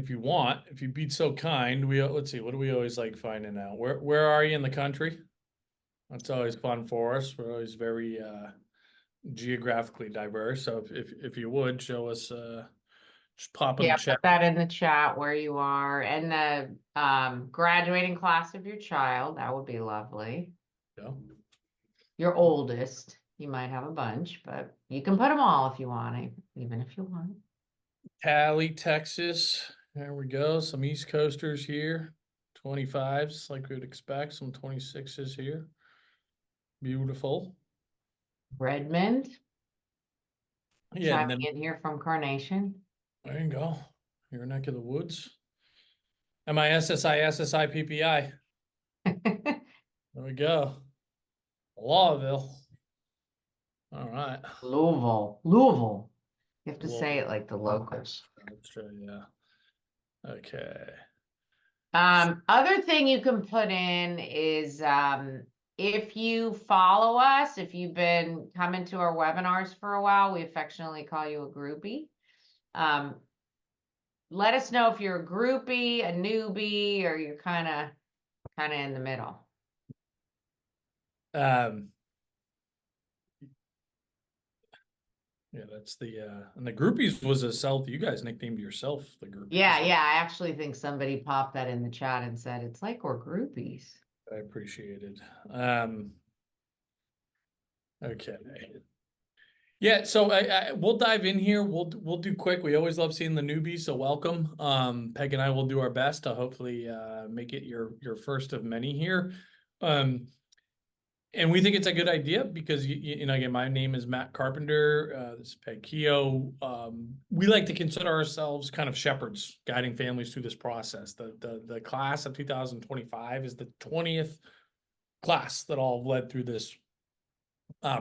if you want, if you'd be so kind, let's see, what do we always like finding out? Where are you in the country? That's always fun for us. We're always very geographically diverse. So if you would show us, just pop in the Yeah, put chat. that in the chat where you are and the graduating class of your child. That would be lovely. Yeah. Your oldest. You might have a bunch, but you can put them all if you want, even if you want. Cali, Texas. There we go. Some East Coasters here. 25s, like we would expect. Some 26s here. Beautiful. Redmond, Yeah, and chiming then in here from Carnation. there you go. Your neck of the woods. MISSI, SSI, PPI. There we go. Lawville. All right. Louisville. You have to Well, say it like the locals. that's true, yeah. Okay. Other thing you can put in is if you follow us, if you've been coming to our webinars for a while, we affectionately call you a groupie. Let us know if you're a groupie, a newbie, or you're kind of in the middle. Um, yeah, that's and the groupies was a self, you guys nicknamed yourself the groupies. Yeah, I actually think somebody popped that in the chat and said it's like we're groupies. I appreciate it. Okay. Yeah, so we'll dive in here. We'll do quick. We always love seeing the newbies, so welcome. Peg and I will do our best to hopefully make it your first of many here. And we think it's a good idea because you know, again, my name is Matt Carpenter. This is Peg Keogh. We like to consider ourselves kind of shepherds, guiding families through this process. The class of 2025 is the 20th class that all led through this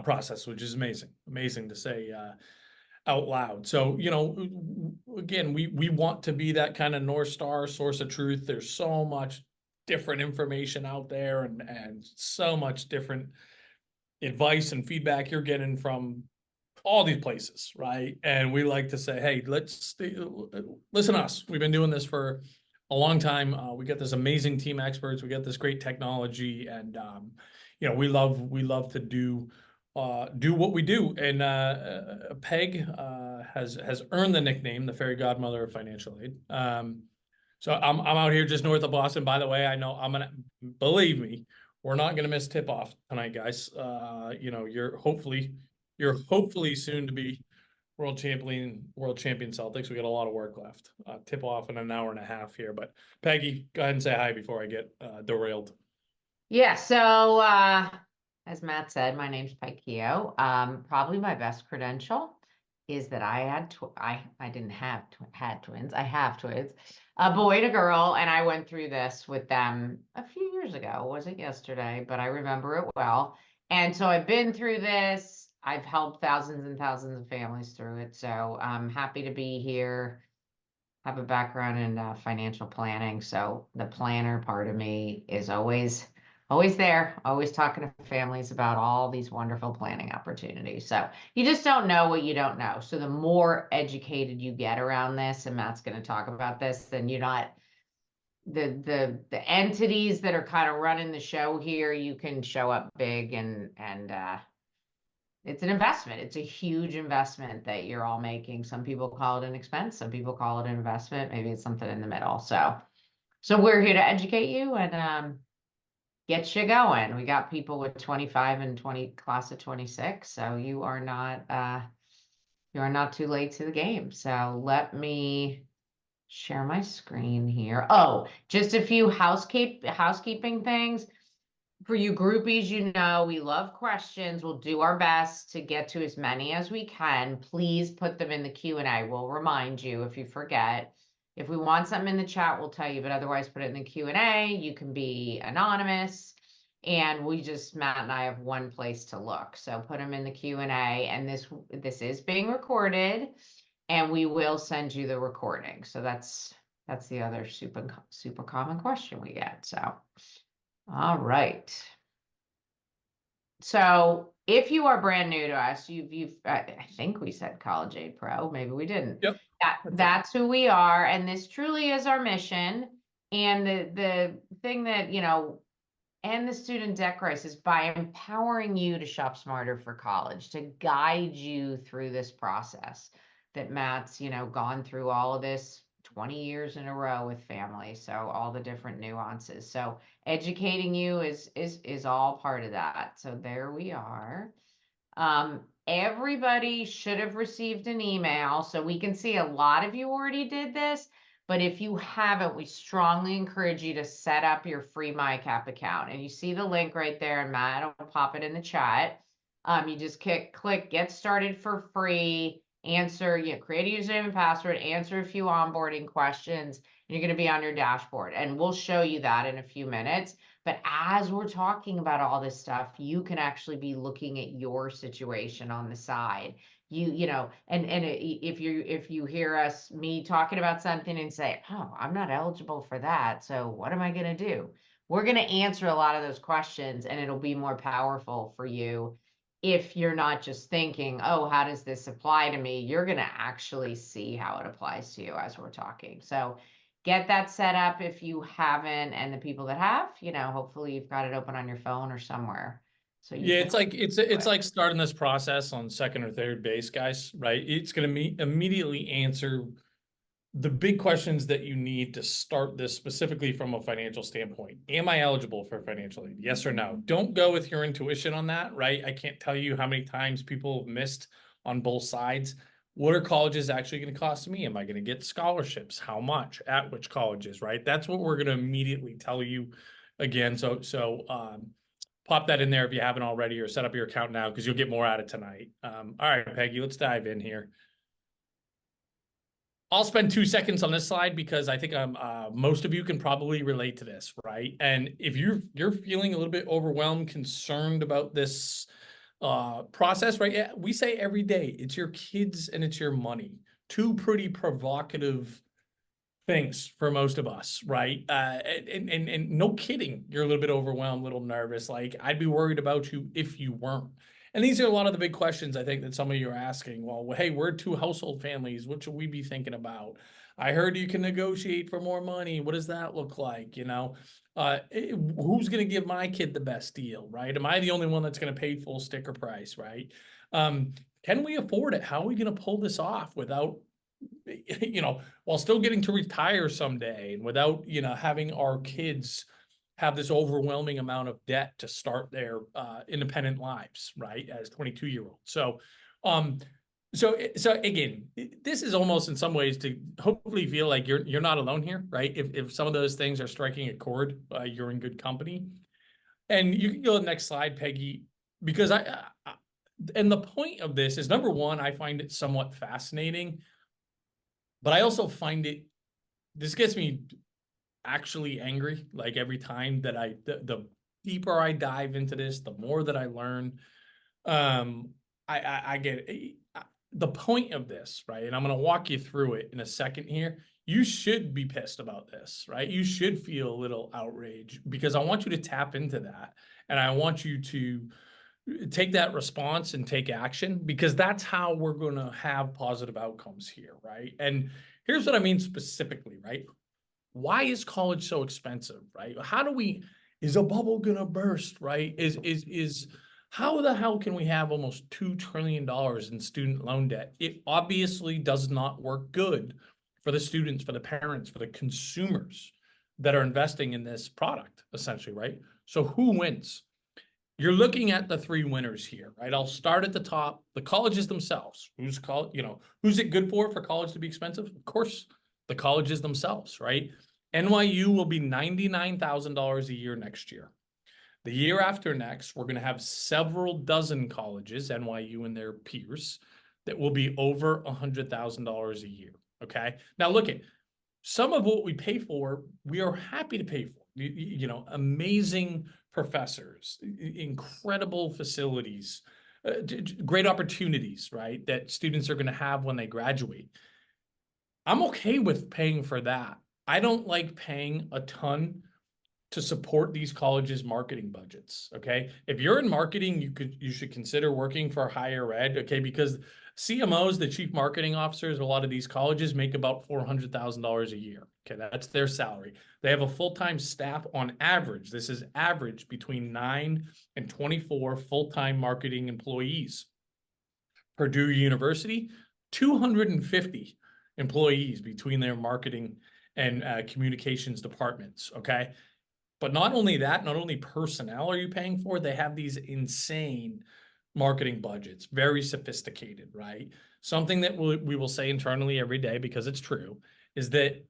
process, which is amazing to say out loud. So, you know, again, we want to be that kind of North Star source of truth. There's so much different information out there and so much different advice and feedback you're getting from all these places, right? And we like to say, hey, listen to us. We've been doing this for a long time. We got this amazing team experts. We got this great technology, and you know, we love to do what we do. And Peg has earned the nickname the fairy godmother of financial aid. So I'm out here just north of Boston. By the way, I know believe me, we're not gonna miss tip off tonight, guys. You know, you're hopefully soon to be world champion Celtics. We got a lot of work left. Tip off in an hour and a half here. But Peggy, go ahead and say hi before I get derailed. Yeah, so as Matt said, my name's Peg Keogh. Probably my best credential is that I didn't have had twins. I have twins, a boy and a girl, and I went through this with them a few years ago. Was it yesterday? But I remember it well. And so I've been through this. I've helped thousands and thousands of families through it. So I'm happy to be here. Have a background in financial planning, so the planner part of me is always there, always talking to families about all these wonderful planning opportunities. So you just don't know what you don't know. So the more educated you get around this, and Matt's going to talk about this, then you're not the entities that are kind of running the show here. You can show up big and it's an investment. It's a huge investment that you're all making. Some people call it an expense. Some people call it an investment. Maybe it's something in the middle. So we're here to educate you and get you going. We got people with 25 and 20 class of 26. So you are not too late to the game. So let me share my screen here. Oh, just a few housekeeping things. For you groupies, you know, we love questions. We'll do our best to get to as many as we can. Please put them in the Q&A. We'll remind you if you forget. If we want something in the chat, we'll tell you, but otherwise put it in the Q&A. You can be anonymous. And Matt and I have one place to look. So put them in the Q&A, and this is being recorded, and we will send you the recording. So that's the other super common question we get. So all right. So if you are brand new to us, I think we said College Aid Pro, maybe we didn't. Yep. That's who we are, and this truly is our mission. And the thing that, and the student debt crisis by empowering you to shop smarter for college, to guide you through this process that Matt's, gone through all of this 20 years in a row with families. So all the different nuances. So educating you is all part of that. So there we are. Everybody should have received an email. So we can see a lot of you already did this, but if you haven't, we strongly encourage you to set up your free MyCap account. And you see the link right there, and Matt will pop it in the chat. You just click get started for free, answer, create a username and password, answer a few onboarding questions, and you're going to be on your dashboard. And we'll show you that in a few minutes. But as we're talking about all this stuff, you can actually be looking at your situation on the side. If you hear me talking about something and say, oh, I'm not eligible for that, so what am I going to do? We're going to answer a lot of those questions, and it'll be more powerful for you if you're not just thinking, oh, how does this apply to me? You're going to actually see how it applies to you as we're talking. So get that set up if you haven't, and the people that have, hopefully you've got it open on your phone or somewhere. So you Yeah, can it's like it's like starting this process on second or third base, guys, right? It's going to immediately answer the big questions that you need to start this specifically from a financial standpoint. Am I eligible for financial aid? Yes or no? Don't go with your intuition on that, right? I can't tell you how many times people have missed on both sides. What are colleges actually going to cost me? Am I going to get scholarships? How much? At which colleges, right? That's what we're going to immediately tell you again. So pop that in there if you haven't already, or set up your account now because you'll get more out of tonight. All right, Peggy, let's dive in here. I'll spend 2 seconds on this slide because I think most of you can probably relate to this, right? And if you're feeling a little bit overwhelmed, concerned about this process, right? Yeah, we say every day, it's your kids and it's your money. Two pretty provocative things for most of us, right? And no kidding, you're a little bit overwhelmed, a little nervous. Like, I'd be worried about you if you weren't. And these are a lot of the big questions I think that some of you are asking. Well, hey, we're two household families. What should we be thinking about? I heard you can negotiate for more money. What does that look like? Who's going to give my kid the best deal, right? Am I the only one that's going to pay full sticker price, right? Can we afford it? How are we going to pull this off without, while still getting to retire someday, and without, having our kids have this overwhelming amount of debt to start their independent lives, right? As 22-year-olds. So again, this is almost in some ways to hopefully feel like you're not alone here, right? If some of those things are striking a chord, you're in good company. And you can go to the next slide, Peggy, because and the point of this is, number one, I find it somewhat fascinating, but I also find this gets me actually angry. Like, every time that the deeper I dive into this, the more that I learn. I get the point of this, right? And I'm going to walk you through it in a second here. You should be pissed about this, right? You should feel a little outrage, because I want you to tap into that. And I want you to take that response and take action, because that's how we're going to have positive outcomes here, right? And here's what I mean specifically, right? Why is college so expensive, right? Is a bubble going to burst, right? How the hell can we have almost $2 trillion in student loan debt? It obviously does not work good for the students, for the parents, for the consumers that are investing in this product, essentially, right? So who wins? You're looking at the three winners here, right? I'll start at the top, the colleges themselves. Who's it good for college to be expensive? Of course, the colleges themselves, right? NYU will be $99,000 a year next year. The year after next, we're going to have several dozen colleges, NYU and their peers, that will be over $100,000 a year. Okay. Now look at some of what we pay for, we are happy to pay for. Amazing professors, incredible facilities, great opportunities, right? That students are going to have when they graduate. I'm okay with paying for that. I don't like paying a ton to support these colleges' marketing budgets. Okay. If you're in marketing, you should consider working for higher ed. Okay. Because CMOs, the chief marketing officers, a lot of these colleges make about $400,000 a year. Okay. That's their salary. They have a full-time staff on average. This is average between 9 and 24 full-time marketing employees. Purdue University, 250 employees between their marketing and communications departments. Okay. But not only that, not only personnel are you paying for, they have these insane marketing budgets, very sophisticated, right? Something that we will say internally every day, because it's true, is that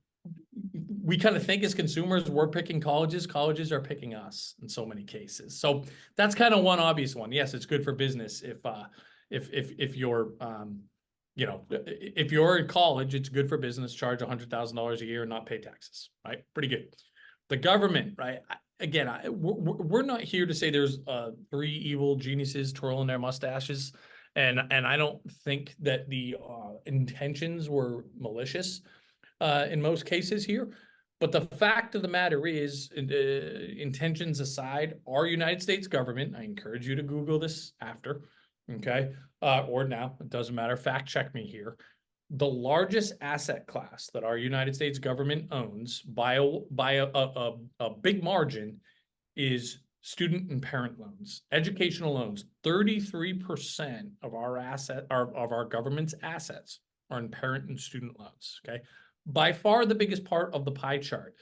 we kind of think as consumers, we're picking colleges, colleges are picking us in so many cases. So that's kind of one obvious one. Yes, it's good for business if you're if you're in college, it's good for business, charge $100,000 a year and not pay taxes, right? Pretty good. The government, right? Again, we're not here to say there's three evil geniuses twirling their mustaches, and I don't think that the intentions were malicious in most cases here. But the fact of the matter is, intentions aside, our United States government, I encourage you to Google this after, okay, or now, it doesn't matter, fact check me here. The largest asset class that our United States government owns by a big margin is student and parent loans, educational loans. 33% of our government's assets are in parent and student loans. Okay. By far the biggest part of the pie chart.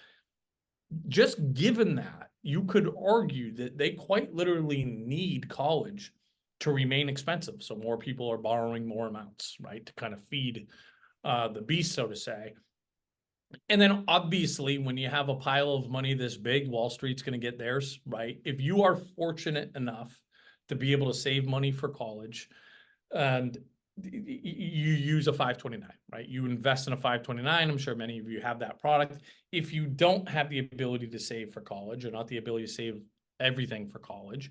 Just given that, you could argue that they quite literally need college to remain expensive. So more people are borrowing more amounts, right? To kind of feed the beast, so to say. And then obviously, when you have a pile of money this big, Wall Street's going to get theirs, right? If you are fortunate enough to be able to save money for college and you use a 529, right? You invest in a 529. I'm sure many of you have that product. If you don't have the ability to save for college or not the ability to save everything for college,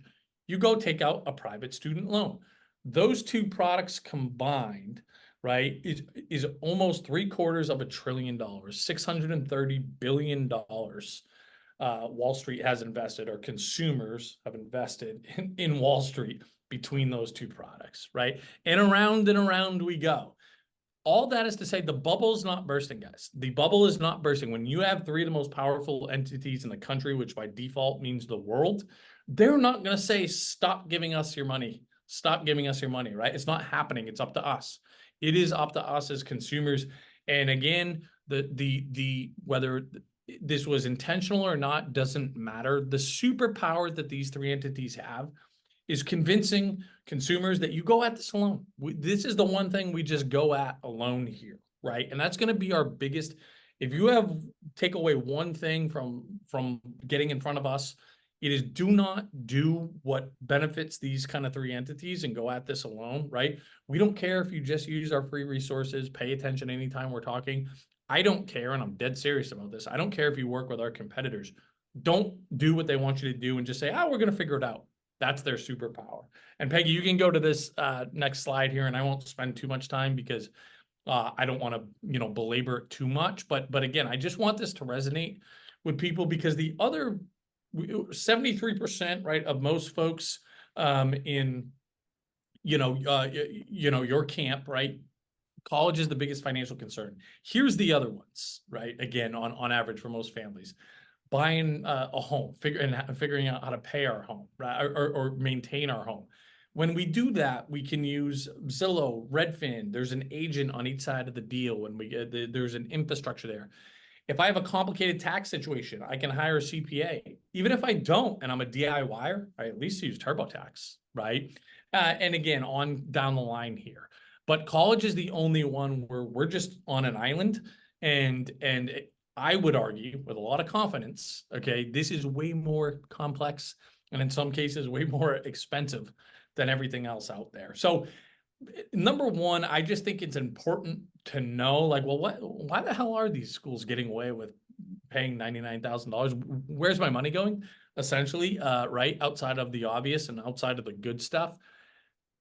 you go take out a private student loan. Those two products combined, right, is almost $750 billion, $630 billion. Wall Street has invested, or consumers have invested in Wall Street between those two products, right? And around we go. All that is to say, the bubble is not bursting, guys. The bubble is not bursting. When you have three of the most powerful entities in the country, which by default means the world, they're not going to say, stop giving us your money. Stop giving us your money, right? It's not happening. It's up to us. It is up to us as consumers. And again, whether this was intentional or not doesn't matter. The superpower that these three entities have is convincing consumers that you go at this alone. This is the one thing we just go at alone here, right? And that's going to be our biggest. If you take away one thing from getting in front of us, it is do not do what benefits these kind of three entities and go at this alone, right? We don't care if you just use our free resources, pay attention anytime we're talking. I don't care, and I'm dead serious about this. I don't care if you work with our competitors. Don't do what they want you to do and just say, oh, we're going to figure it out. That's their superpower. And Peggy, you can go to this next slide here, and I won't spend too much time because I don't want to, belabor it too much. But again, I just want this to resonate with people, because the other 73%, right, of most folks in, your camp, right? College is the biggest financial concern. Here's the other ones, right? Again, on average for most families. Buying a home, figuring out how to pay our home, right, or maintain our home. When we do that, we can use Zillow, Redfin. There's an agent on each side of the deal. When there's an infrastructure there. If I have a complicated tax situation, I can hire a CPA. Even if I don't, and I'm a DIYer, I at least use TurboTax, right? And again, on down the line here. But college is the only one where we're just on an island, and I would argue with a lot of confidence, okay, this is way more complex and in some cases way more expensive than everything else out there. So number one, I just think it's important to know, like, well, why the hell are these schools getting away with paying $99,000? Where's my money going? Essentially, right, outside of the obvious and outside of the good stuff.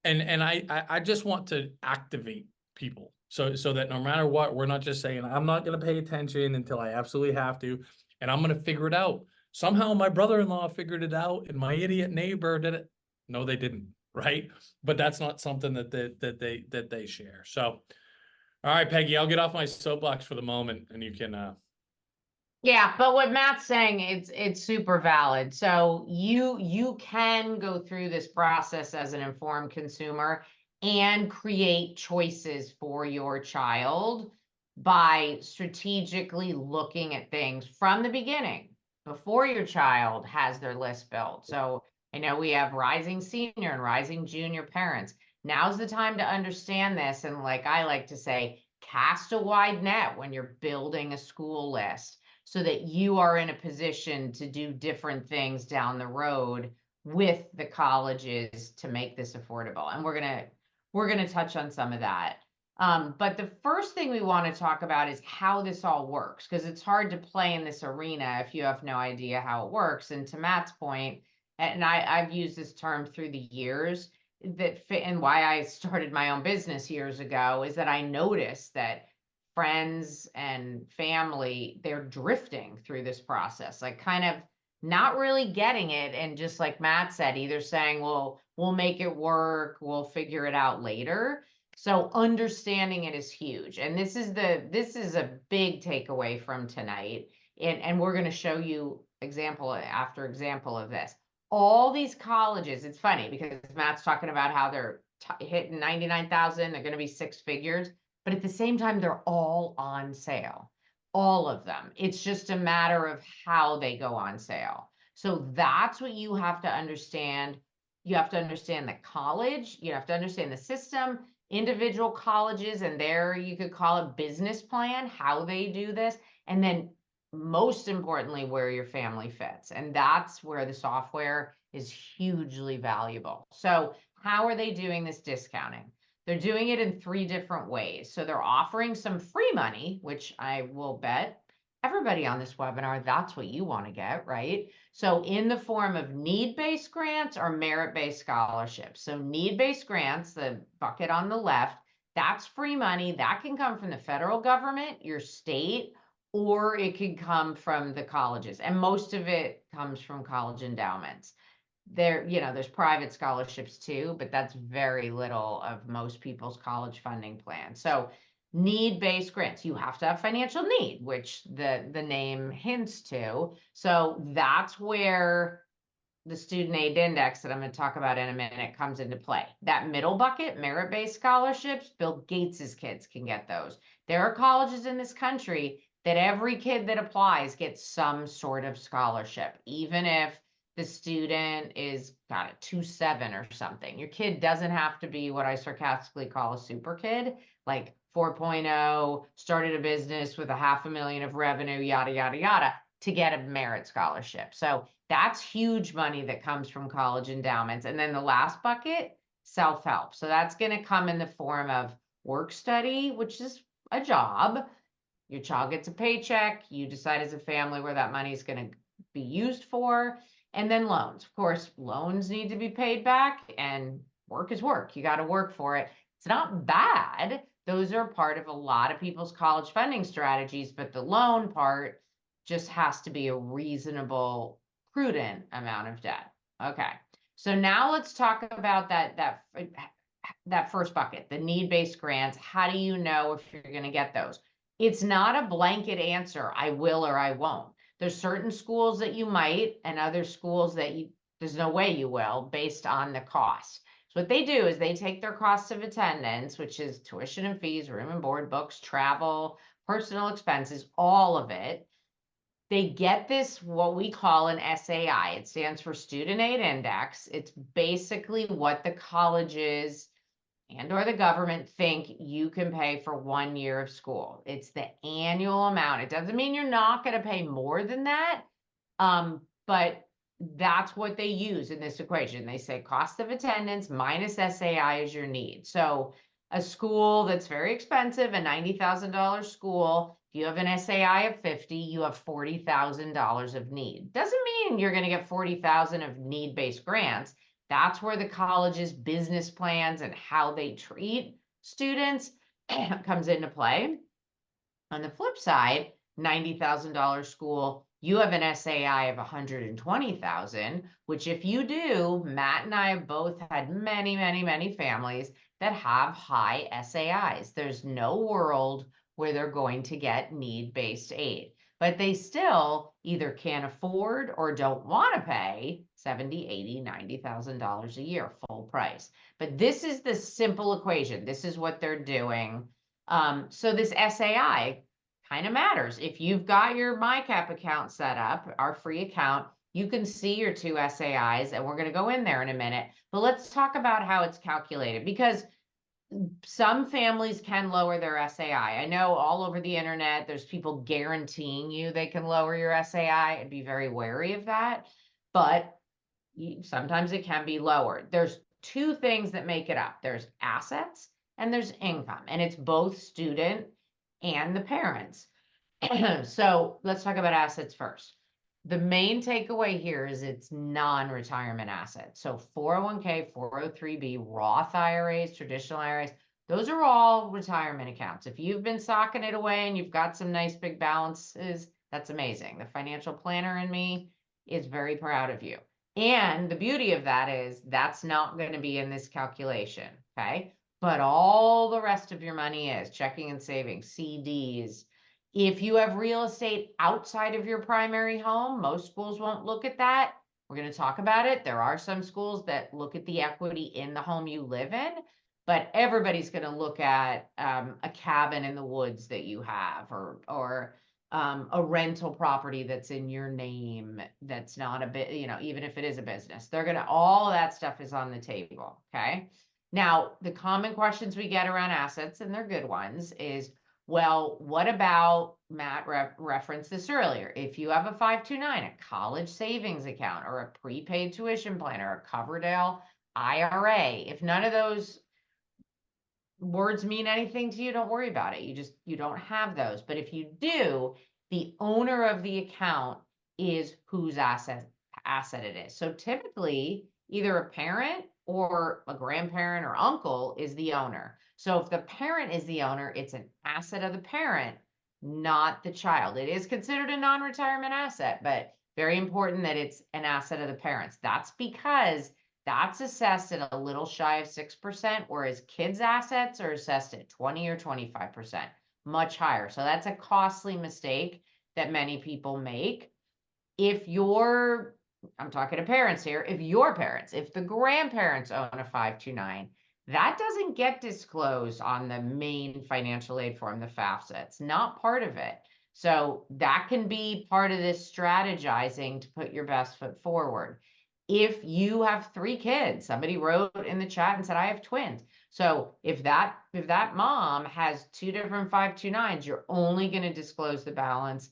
And I just want to activate people so that no matter what, we're not just saying, I'm not going to pay attention until I absolutely have to, and I'm going to figure it out. somehow my brother-in-law figured it out and my idiot neighbor did it. No, they didn't, right? But that's not something that they share. So, all right, Peggy, I'll get off my soapbox for the moment, and you can. Yeah, but what Matt's saying, it's super valid. So you can go through this process as an informed consumer and create choices for your child by strategically looking at things from the beginning before your child has their list built. So I know we have rising senior and rising junior parents. Now's the time to understand this. And like I like to say, cast a wide net when you're building a school list, so that you are in a position to do different things down the road with the colleges to make this affordable. And we're gonna touch on some of that. But the first thing we want to talk about is how this all works, because it's hard to play in this arena if you have no idea how it works. And to Matt's point, and I've used this term through the years, that fit, and why I started my own business years ago, is that I noticed that friends and family, they're drifting through this process, like kind of not really getting it. And just like Matt said, either saying, well, we'll make it work, we'll figure it out later. So understanding it is huge. And this is a big takeaway from tonight. And we're going to show you example after example of this. All these colleges, it's funny because Matt's talking about how they're hitting 99,000, they're going to be six figures. But at the same time, they're all on sale, all of them. It's just a matter of how they go on sale. So that's what you have to understand. You have to understand the college, you have to understand the system, individual colleges, and there you could call it business plan, how they do this. And then most importantly, where your family fits. And that's where the software is hugely valuable. So how are they doing this discounting? They're doing it in three different ways. So they're offering some free money, which I will bet everybody on this webinar, that's what you want to get, right? So in the form of need-based grants or merit-based scholarships. So need-based grants, the bucket on the left, that's free money. That can come from the federal government, your state, or it could come from the colleges. And most of it comes from college endowments. There's private scholarships too, but that's very little of most people's college funding plan. So need-based grants, you have to have financial need, which the name hints to. So that's where the student aid index that I'm going to talk about in a minute comes into play. That middle bucket, merit-based scholarships, Bill Gates's kids can get those. There are colleges in this country that every kid that applies gets some sort of scholarship, even if the student is got a 2.7 or something. Your kid doesn't have to be what I sarcastically call a super kid, like 4.0, started a business with $500,000 of revenue, yada, yada, yada, to get a merit scholarship. So that's huge money that comes from college endowments. And then the last bucket, self-help. So that's going to come in the form of work study, which is a job. Your child gets a paycheck. You decide as a family where that money is going to be used for. And then loans. Of course, loans need to be paid back, and work is work. You got to work for it. It's not bad. Those are part of a lot of people's college funding strategies, but the loan part just has to be a reasonable, prudent amount of debt. Okay. So now let's talk about that first bucket, the need-based grants. How do you know if you're going to get those? It's not a blanket answer, I will or I won't. There's certain schools that you might, and other schools that there's no way you will, based on the cost. So what they do is they take their cost of attendance, which is tuition and fees, room and board, books, travel, personal expenses, all of it. They get this, what we call an SAI. It stands for Student Aid Index. It's basically what the colleges and or the government think you can pay for 1 year of school. It's the annual amount. It doesn't mean you're not going to pay more than that, but that's what they use in this equation. They say cost of attendance minus SAI is your need. So a school that's very expensive, a $90,000 school, if you have an SAI of 50, you have $40,000 of need. Doesn't mean you're going to get 40,000 of need-based grants. That's where the college's business plans and how they treat students comes into play. On the flip side, $90,000 school, You have an SAI of 120,000, which if you do, Matt and I have both had many, many, many families that have high SAIs. There's no world where they're going to get need-based aid, but they still either can't afford or don't want to pay 70, 80, $90,000 a year full price. But this is the simple equation. This is what they're doing. So this SAI kind of matters. If you've got your MyCap account set up, our free account, you can see your two SAIs, and we're going to go in there in a minute. But let's talk about how it's calculated, because some families can lower their SAI. I know all over the internet, there's people guaranteeing you they can lower your SAI. I'd be very wary of that. But sometimes it can be lowered. There's two things that make it up. There's assets and there's income, and it's both student and the parents. So let's talk about assets first. The main takeaway here is it's non-retirement assets. So 401k, 403b, Roth IRAs, traditional IRAs, those are all retirement accounts. If you've been socking it away and you've got some nice big balances, that's amazing. The financial planner in me is very proud of you. And the beauty of that is that's not going to be in this calculation, okay? But all the rest of your money is checking and savings, CDs. If you have real estate outside of your primary home, most schools won't look at that. We're going to talk about it. There are some schools that look at the equity in the home you live in, but everybody's going to look at a cabin in the woods that you have, or a rental property that's in your name that's not a bit, even if it is a business. They're going to, all of that stuff is on the table, okay? Now, the common questions we get around assets, and they're good ones, is, well, what about, Matt referenced this earlier, if you have a 529, a college savings account, or a prepaid tuition plan, or a Coverdale IRA, if none of those words mean anything to you, don't worry about it. You don't have those. But if you do, the owner of the account is whose asset it is. So typically, either a parent or a grandparent or uncle is the owner. So if the parent is the owner, it's an asset of the parent, not the child. It is considered a non-retirement asset, but very important that it's an asset of the parents. That's because that's assessed at a little shy of 6%, whereas kids' assets are assessed at 20 or 25%, much higher. So that's a costly mistake that many people make. If I'm talking to parents here, if the grandparents own a 529, that doesn't get disclosed on the main financial aid form, the FAFSA. It's not part of it. So that can be part of this strategizing to put your best foot forward. If you have 3 kids, somebody wrote in the chat and said, I have twins. So if that mom has 2 different 529s, you're only going to disclose the balance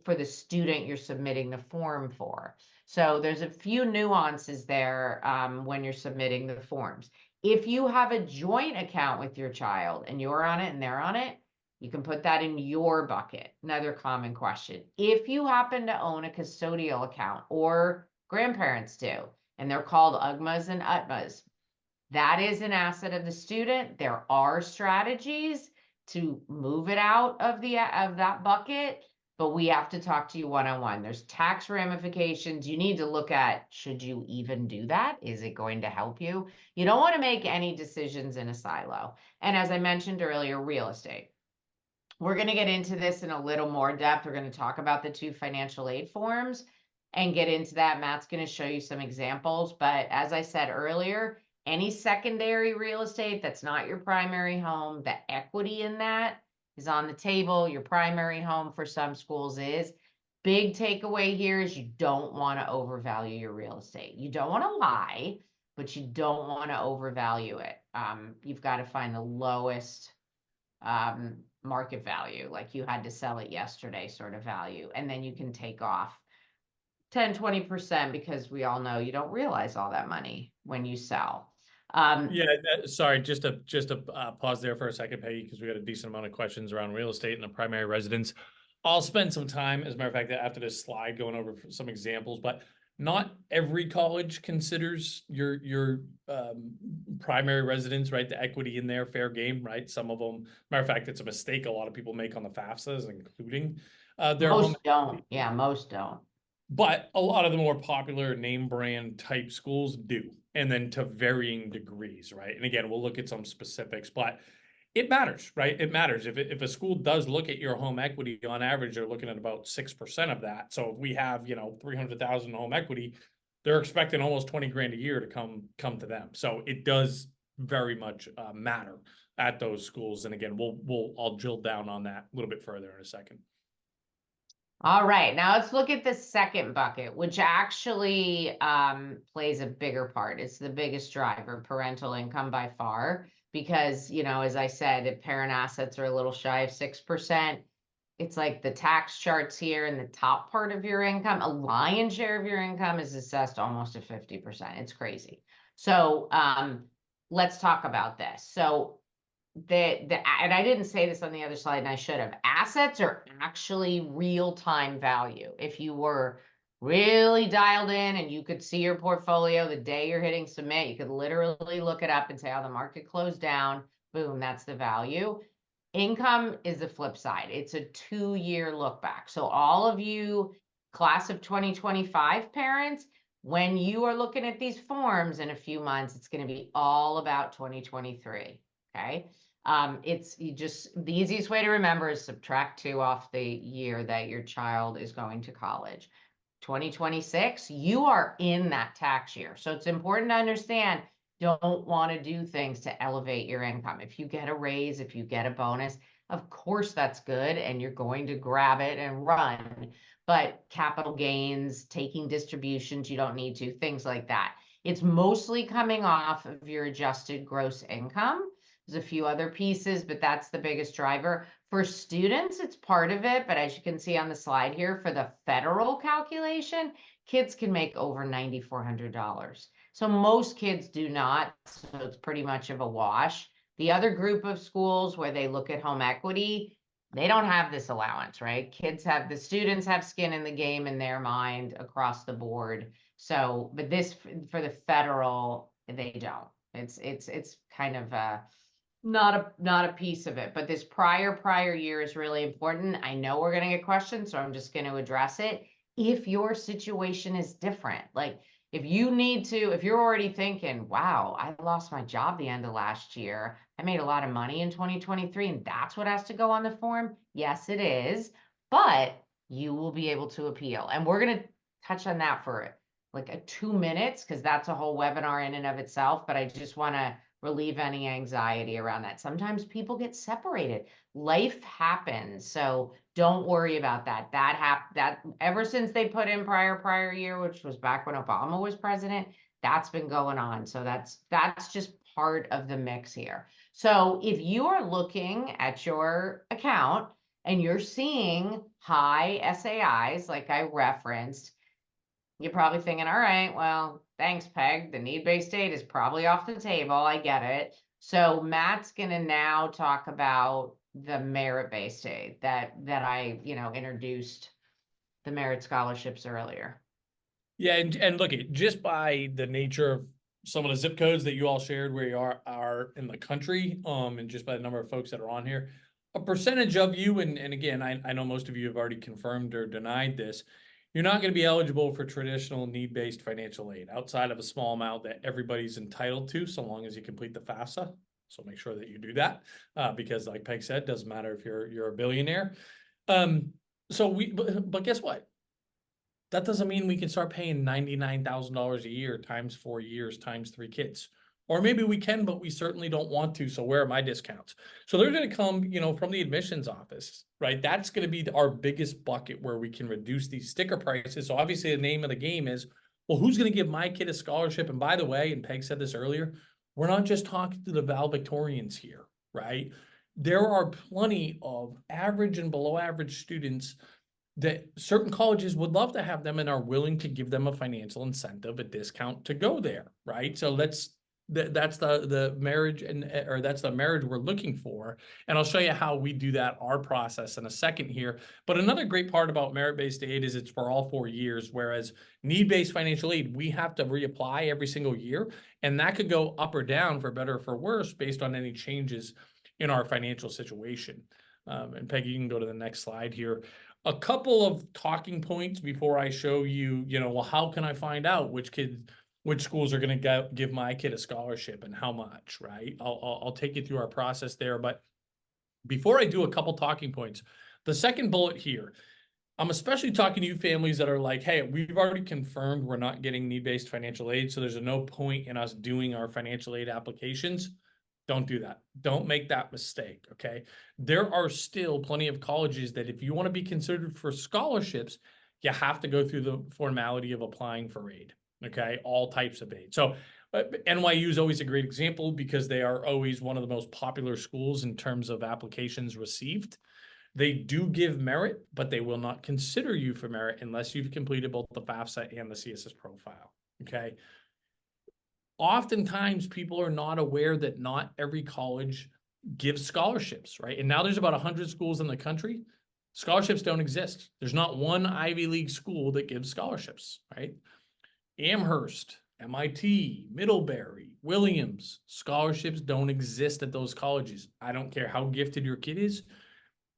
for the student you're submitting the form for. So there's a few nuances there when you're submitting the forms. If you have a joint account with your child and you're on it and they're on it, you can put that in your bucket. Another common question. If you happen to own a custodial account, or grandparents do, and they're called UGMAs and UTMAs, that is an asset of the student. There are strategies to move it out of that bucket, but we have to talk to you one-on-one. There's tax ramifications. You need to look at, should you even do that? Is it going to help you? You don't want to make any decisions in a silo. And as I mentioned earlier, real estate. We're going to get into this in a little more depth. We're going to talk about the 2 financial aid forms and get into that. Matt's going to show you some examples. But as I said earlier, any secondary real estate that's not your primary home, the equity in that is on the table. Your primary home for some schools is. Big takeaway here is you don't want to overvalue your real estate. You don't want to lie, but you don't want to overvalue it. You've got to find the lowest market value, like you had to sell it yesterday sort of value, and then you can take off 10-20%, because we all know you don't realize all that money when you sell. Yeah, sorry, just to pause there for a second, Peggy, because we got a decent amount of questions around real estate and the primary residence. I'll spend some time, as a matter of fact, after this slide, going over some examples, but not every college considers your primary residence, right? The equity in there, fair game, right? Some of them, matter of fact, it's a mistake a lot of people make on the FAFSAs, including their home. Most don't. Yeah, most don't. But a lot of the more popular name brand type schools do, and then to varying degrees, right? And again, we'll look at some specifics, but it matters, right? It matters. If a school does look at your home equity, on average, they're looking at about 6% of that. So if we have, 300,000 home equity, they're expecting almost 20 grand a year to come to them. So it does very much matter at those schools. And again, I'll drill down on that a little bit further in a second. All right, now let's look at the second bucket, which actually plays a bigger part. It's the biggest driver, parental income by far, because, as I said, if parent assets are a little shy of 6%, it's like the tax charts here in the top part of your income, a lion's share of your income is assessed almost at 50%. It's crazy. So let's talk about this. So and I didn't say this on the other slide, and I should have. Assets are actually real-time value. If you were really dialed in and you could see your portfolio the day you're hitting submit, you could literally look it up and say, oh, the market closed down. Boom, that's the value. Income is the flip side. It's a 2-year look back. So all of you class of 2025 parents, when you are looking at these forms in a few months, it's going to be all about 2023. Okay. The easiest way to remember is subtract 2 off the year that your child is going to college. 2026, you are in that tax year. So it's important to understand, don't want to do things to elevate your income. If you get a raise, if you get a bonus, of course that's good and you're going to grab it and run. But capital gains, taking distributions, you don't need to, things like that. It's mostly coming off of your adjusted gross income. There's a few other pieces, but that's the biggest driver. For students, it's part of it, but as you can see on the slide here, for the federal calculation, kids can make over $9,400. So most kids do not, so it's pretty much of a wash. The other group of schools where they look at home equity, they don't have this allowance, right? The students have skin in the game in their mind across the board. So, but this, for the federal, they don't. It's kind of not a piece of it, but this prior year is really important. I know we're going to get questions, so I'm just going to address it. If your situation is different, like if you're already thinking, wow, I lost my job the end of last year, I made a lot of money in 2023, and that's what has to go on the form. Yes, it is, but you will be able to appeal. And we're going to touch on that for like 2 minutes, because that's a whole webinar in and of itself, but I just want to relieve any anxiety around that. Sometimes people get separated. Life happens. So don't worry about that. That ever since they put in prior year, which was back when Obama was president, that's been going on. So that's just part of the mix here. So if you are looking at your account and you're seeing high SAIs, like I referenced, you're probably thinking, all right, well, thanks, Peg. The need-based aid is probably off the table. I get it. So Matt's going to now talk about the merit-based aid that I, introduced the merit scholarships earlier. Yeah, and look, just by the nature of some of the zip codes that you all shared where you are in the country, and just by the number of folks that are on here, a percentage of you, and again, I know most of you have already confirmed or denied this, you're not going to be eligible for traditional need-based financial aid outside of a small amount that everybody's entitled to, so long as you complete the FAFSA. So make sure that you do that, because like Peg said, doesn't matter if you're a billionaire. But guess what? That doesn't mean we can start paying $99,000 a year times 4 years times 3 kids. Or maybe we can, but we certainly don't want to. So where are my discounts? So they're going to come, from the admissions office, right? That's going to be our biggest bucket where we can reduce these sticker prices. So obviously the name of the game is, well, who's going to give my kid a scholarship? And by the way, and Peg said this earlier, we're not just talking to the valedictorians here, right? There are plenty of average and below average students that certain colleges would love to have them and are willing to give them a financial incentive, a discount to go there, right? So that's the marriage that's the marriage we're looking for. And I'll show you how we do that, our process, in a second here. But another great part about merit-based aid is it's for all 4 years, whereas need-based financial aid, we have to reapply every single year. And that could go up or down for better or for worse based on any changes in our financial situation. And Peggy, you can go to the next slide here. a couple of talking points before I show you, well, how can I find out which schools are going to give my kid a scholarship and how much, right? I'll take you through our process there. But before I do, a couple talking points. The second bullet here, I'm especially talking to you families that are like, hey, we've already confirmed we're not getting need-based financial aid, so there's no point in us doing our financial aid applications. Don't do that. Don't make that mistake, okay? There are still plenty of colleges that if you want to be considered for scholarships, you have to go through the formality of applying for aid, okay? All types of aid. So NYU is always a great example because they are always one of the most popular schools in terms of applications received. They do give merit, but they will not consider you for merit unless you've completed both the FAFSA and the CSS profile, okay? Oftentimes people are not aware that not every college gives scholarships, right? And now there's about 100 schools in the country. Scholarships don't exist. There's not one Ivy League school that gives scholarships, right? Amherst, MIT, Middlebury, Williams, scholarships don't exist at those colleges. I don't care how gifted your kid is,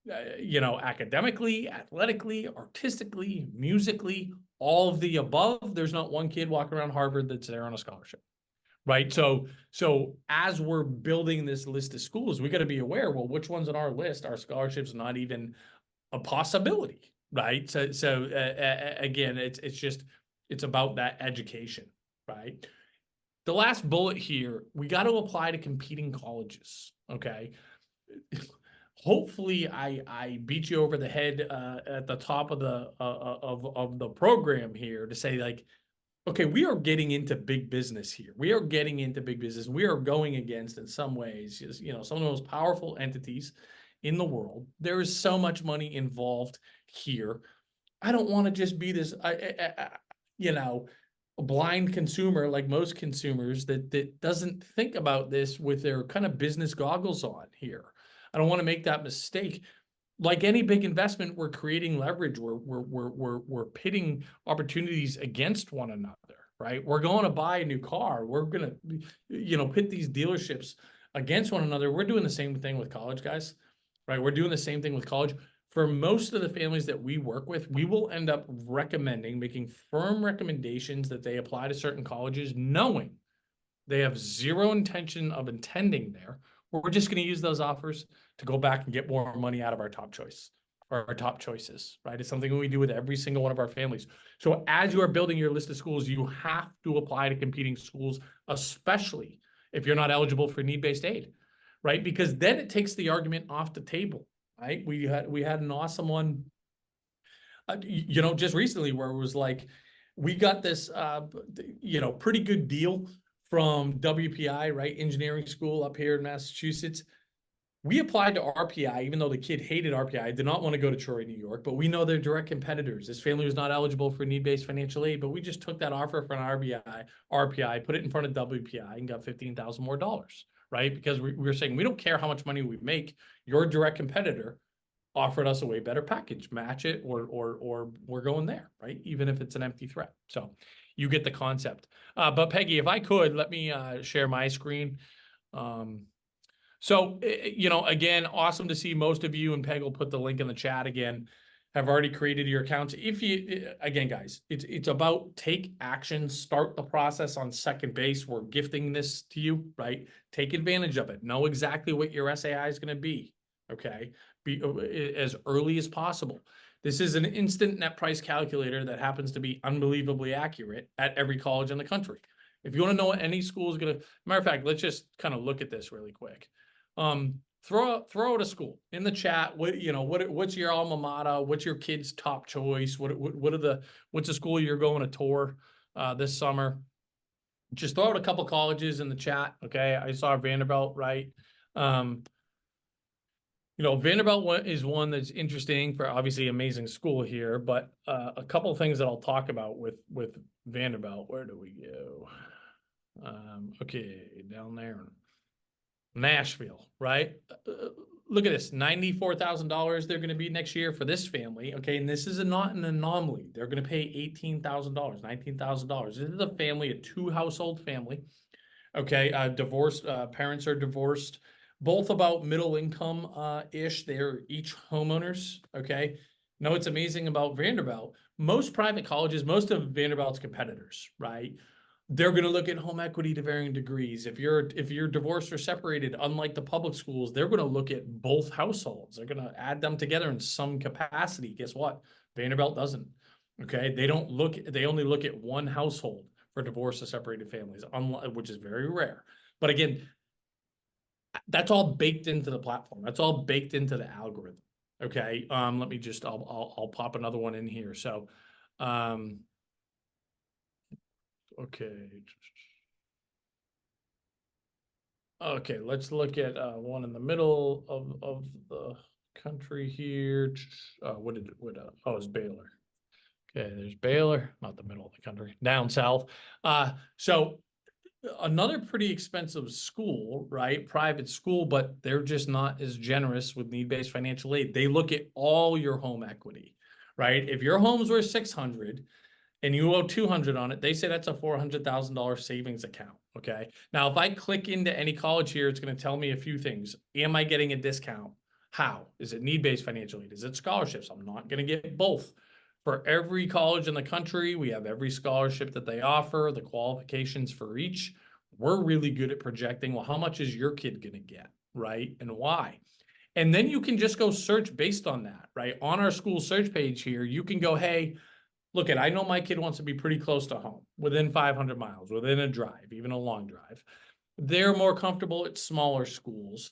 academically, athletically, artistically, musically, all of the above. There's not one kid walking around Harvard that's there on a scholarship. Right. So as we're building this list of schools, we got to be aware, well, which ones on our list are scholarships not even a possibility. Right. So again, it's about that education. Right. The last bullet here, we got to apply to competing colleges. Okay. Hopefully I beat you over the head at the top of the program here to say, like, okay, we are getting into big business here. We are getting into big business. We are going against, in some ways, some of the most powerful entities in the world. There is so much money involved here. I don't want to just be this, a blind consumer like most consumers that doesn't think about this with their kind of business goggles on here. I don't want to make that mistake. Like any big investment, we're creating leverage. We're pitting opportunities against one another, right? We're going to buy a new car. We're going to, pit these dealerships against one another. We're doing the same thing with college, guys, right? We're doing the same thing with college. For most of the families that we work with, we will end up making firm recommendations that they apply to certain colleges, knowing they have zero intention of attending there. We're just going to use those offers to go back and get more money out of our top choice or our top choices, right? It's something we do with every single one of our families. So as you are building your list of schools, you have to apply to competing schools, especially if you're not eligible for need-based aid, right? Because then it takes the argument off the table, right? We had an awesome one, just recently where it was like, we got this, pretty good deal from WPI, right? Engineering school up here in Massachusetts. We applied to RPI, even though the kid hated RPI, did not want to go to Troy, New York, but we know they're direct competitors. This family was not eligible for need-based financial aid, but we just took that offer from RPI, put it in front of WPI and got $15,000 more, right? Because we were saying, we don't care how much money we make. Your direct competitor offered us a way better package, match it, or we're going there, right? Even if it's an empty threat. So you get the concept. But Peggy, if I could, let me share my screen. So, again, awesome to see most of you, and Peg will put the link in the chat again, have already created your accounts. If you, again, guys, it's about take action, start the process on second base. We're gifting this to you, right? Take advantage of it. Know exactly what your SAI is going to be, okay? Be as early as possible. This is an instant net price calculator that happens to be unbelievably accurate at every college in the country. If you want to know what any school is going to, matter of fact, let's just kind of look at this really quick. Throw out a school in the chat. What's your alma mater? What's your kid's top choice? What's the school you're going to tour this summer? Just throw out a couple colleges in the chat. Okay, I saw Vanderbilt, right? Vanderbilt is one that's interesting for obviously amazing school here, but a couple of things that I'll talk about with Vanderbilt. Where do we go? Okay, down there. Nashville, right? Look at this, $94,000 they're going to be next year for this family, okay? And this is not an anomaly. They're going to pay $18,000, $19,000. This is a family, a two-household family, okay? Divorced, parents are divorced, both about middle income ish. They're each homeowners, okay? know what's amazing about Vanderbilt? Most private colleges, most of Vanderbilt's competitors, right? They're going to look at home equity to varying degrees. If you're divorced or separated, unlike the public schools, they're going to look at both households. They're going to add them together in some capacity. Guess what? Vanderbilt doesn't. Okay, they only look at one household for divorced or separated families, which is very rare. But again, that's all baked into the platform. That's all baked into the algorithm. Okay. Let me just I'll pop another one in here. So okay. Okay, let's look at one in the middle of the country here. What did it oh, it's Baylor. Okay, there's Baylor, not the middle of the country, down south. So another pretty expensive school, right? Private school, but they're just not as generous with need-based financial aid. They look at all your home equity, right? If your home's worth 600 and you owe 200 on it, they say that's a $400,000 savings account. Okay. Now, if I click into any college here, it's going to tell me a few things. Am I getting a discount? How? Is it need-based financial aid? Is it scholarships? I'm not going to get both. For every college in the country, we have every scholarship that they offer, the qualifications for each. We're really good at projecting, well, how much is your kid going to get, right? And why? And then you can just go search based on that, right? On our school search page here, you can go, hey, look I know my kid wants to be pretty close to home, within 500 miles, within a drive, even a long drive. They're more comfortable at smaller schools,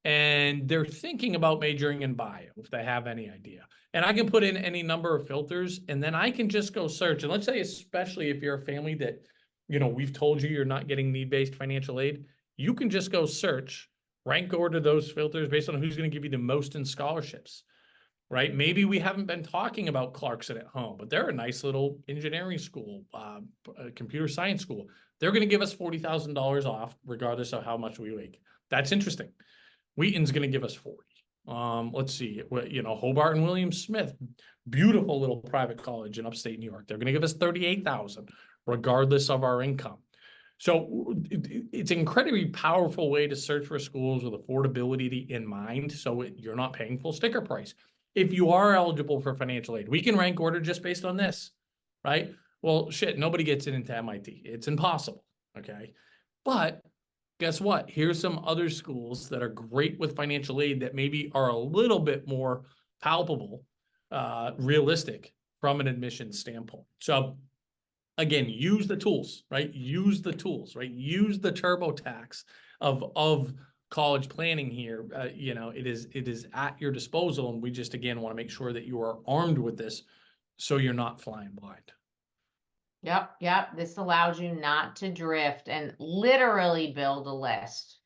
and they're thinking about majoring in bio if they have any idea. And I can put in any number of filters, and then I can just go search. And let's say, especially if you're a family that, we've told you you're not getting need-based financial aid, you can just go search, rank order those filters based on who's going to give you the most in scholarships. Right? Maybe we haven't been talking about Clarkson at home, but they're a nice little engineering school, a computer science school. They're going to give us $40,000 off, regardless of how much we make. That's interesting. Wheaton's going to give us 40. Let's see, Hobart and William Smith, beautiful little private college in upstate New York. They're going to give us 38,000, regardless of our income. So it's an incredibly powerful way to search for schools with affordability in mind, so you're not paying full sticker price. If you are eligible for financial aid, we can rank order just based on this, right? Well, shit, nobody gets it into MIT. It's impossible, okay? But guess what? Here's some other schools that are great with financial aid that maybe are a little bit more palpable, realistic from an admissions standpoint. So again, use the tools, right? Use the tools, right? Use the TurboTax of college planning here. It is at your disposal, and we just again want to make sure that you are armed with this, so you're not flying blind. Yep. This allows you not to drift and literally build a list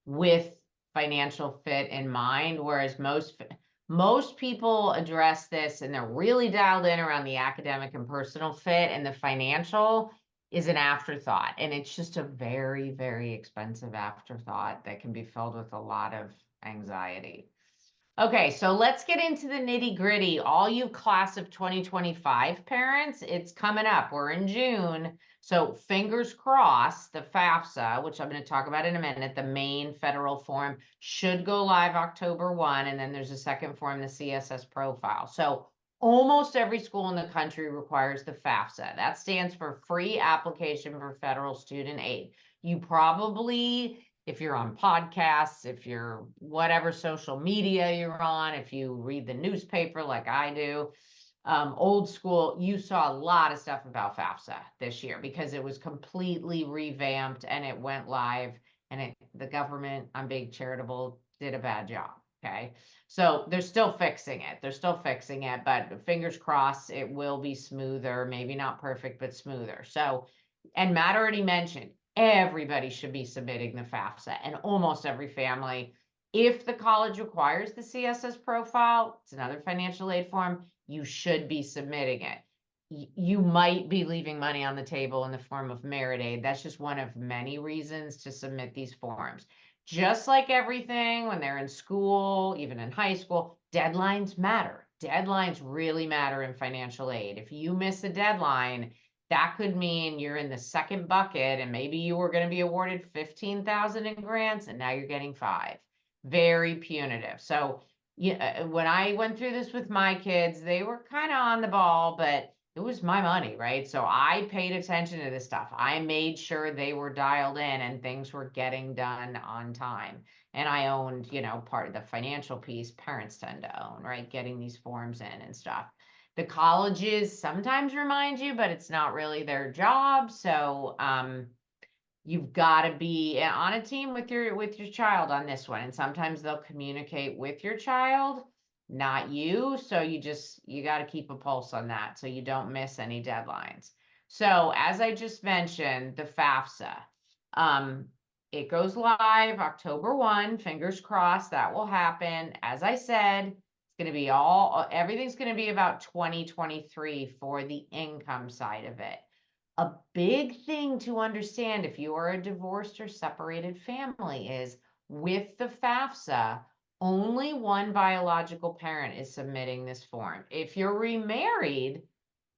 with financial fit in mind, whereas most people address this and they're really dialed in around the academic and personal fit, and the financial is an afterthought. And it's just a very, very expensive afterthought that can be filled with a lot of anxiety. Okay, so let's get into the nitty gritty. All you class of 2025 parents, it's coming up. We're in June. So fingers crossed, the FAFSA, which I'm going to talk about in a minute, the main federal form should go live October 1. And then there's a second form, the CSS profile. So almost every school in the country requires the FAFSA. That stands for Free Application for Federal Student Aid. You probably, if you're on podcasts, if you're whatever social media you're on, if you read the newspaper like I do, old school, you saw a lot of stuff about FAFSA this year because it was completely revamped and it went live, and the government, I'm being charitable, did a bad job. Okay. So they're still fixing it. But fingers crossed, it will be smoother, maybe not perfect, but smoother. So, and Matt already mentioned, everybody should be submitting the FAFSA, and almost every family. If the college requires the CSS profile, it's another financial aid form, you should be submitting it. You might be leaving money on the table in the form of merit aid. That's just one of many reasons to submit these forms. Just like everything, when they're in school, even in high school, deadlines matter. Deadlines really matter in financial aid. If you miss a deadline, that could mean you're in the second bucket, and maybe you were going to be awarded 15,000 in grants and now you're getting 5. Very punitive. So yeah, when I went through this with my kids, they were kind of on the ball, but it was my money, right? So I paid attention to this stuff. I made sure they were dialed in and things were getting done on time. And I owned, part of the financial piece parents tend to own, right? Getting these forms in and stuff. The colleges sometimes remind you, but it's not really their job. So, you've got to be on a team with your child on this one, and sometimes they'll communicate with your child, not you. So you got to keep a pulse on that so you don't miss any deadlines. So as I just mentioned, the FAFSA, um it goes live October 1, fingers crossed that will happen. As I said, it's going to be everything's going to be about 2023 for the income side of it. A big thing to understand if you are a divorced or separated family is with the FAFSA, only one biological parent is submitting this form. If you're remarried,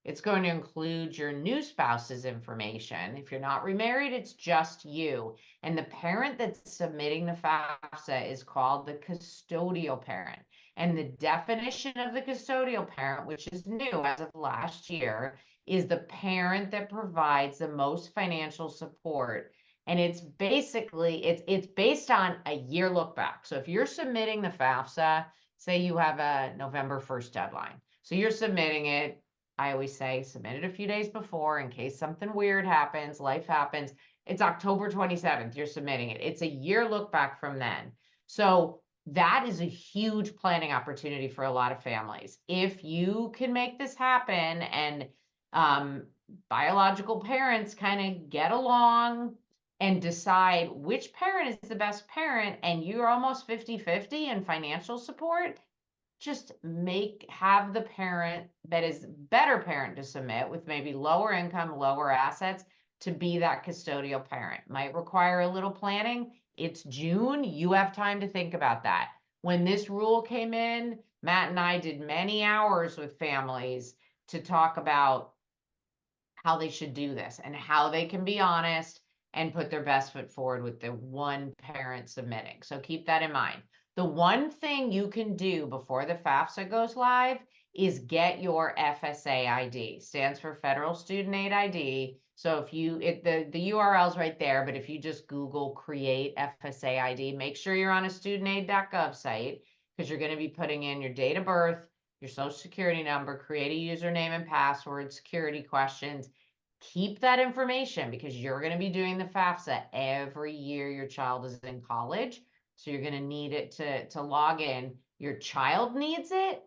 it's going to include your new spouse's information. If you're not remarried, it's just you. And the parent that's submitting the FAFSA is called the custodial parent. And the definition of the custodial parent, which is new as of last year, is the parent that provides the most financial support. And it's basically, it's based on a year look back. So if you're submitting the FAFSA, say you have a November 1st deadline. So you're submitting it, I always say submit it a few days before in case something weird happens, life happens. It's October 27th, you're submitting it. It's a year look back from then. So that is a huge planning opportunity for a lot of families. If you can make this happen and biological parents kind of get along and decide which parent is the best parent, and you're almost 50-50 in financial support, just have the parent that is better parent to submit with maybe lower income, lower assets to be that custodial parent. Might require a little planning. It's June. You have time to think about that. When this rule came in, Matt and I did many hours with families to talk about how they should do this and how they can be honest and put their best foot forward with the one parent submitting. So keep that in mind. The one thing you can do before the FAFSA goes live is get your FSA ID. Stands for Federal Student Aid ID. So if the URL's right there, but if you just Google create FSA ID, make sure you're on a studentaid.gov site, because you're going to be putting in your date of birth, your social security number, create a username and password, security questions. Keep that information because you're going to be doing the FAFSA every year your child is in college. So you're going to need it to log in. Your child needs it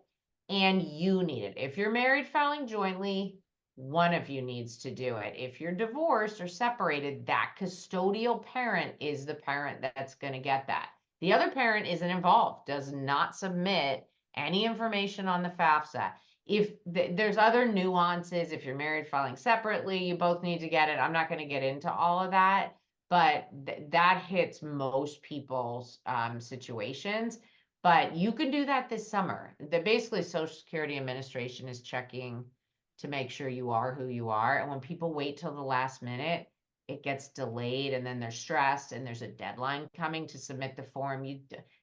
and you need it. If you're married filing jointly, one of you needs to do it. If you're divorced or separated, that custodial parent is the parent that's going to get that. The other parent isn't involved, does not submit any information on the FAFSA. If there's other nuances, if you're married filing separately, you both need to get it. I'm not going to get into all of that, but that hits most people's situations. But you can do that this summer. Basically Social Security Administration is checking to make sure you are who you are. And when people wait till the last minute, it gets delayed and then they're stressed and there's a deadline coming to submit the form.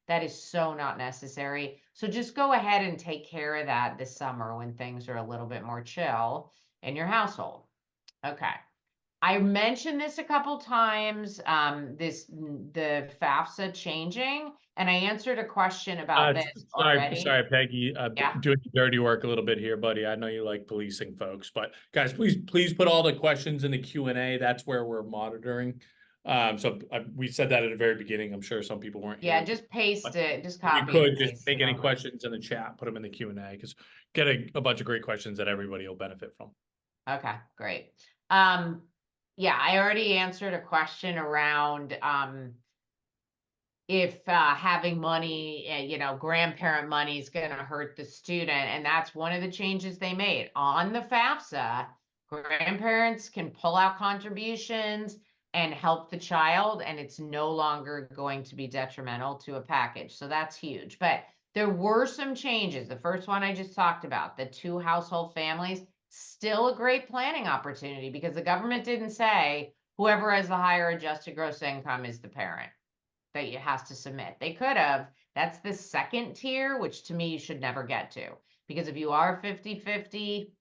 That is so not necessary. So just go ahead and take care of that this summer when things are a little bit more chill in your household. Okay. I mentioned this a couple times, the FAFSA changing, and I answered a question about this already. Sorry, Peggy. Yeah. Doing dirty work a little bit here, buddy. I know you like policing folks, but guys, please put all the questions in the Q&A. That's where we're monitoring. We said that at the very beginning. I'm sure some people weren't here. Yeah, just paste it, just If you copy and could just paste make it any over. questions in the chat, put them in the Q&A, because get a bunch of great questions that everybody will benefit from. Okay, great. Yeah, I already answered a question around if having money, grandparent money is going to hurt the student. And that's one of the changes they made. On the FAFSA, grandparents can pull out contributions and help the child, and it's no longer going to be detrimental to a package. So that's huge. But there were some changes. The first one I just talked about, the 2 household families, still a great planning opportunity because the government didn't say whoever has the higher adjusted gross income is the parent. that it has to submit. They could have. That's the second tier, which to me you should never get to. Because if you are 50-50,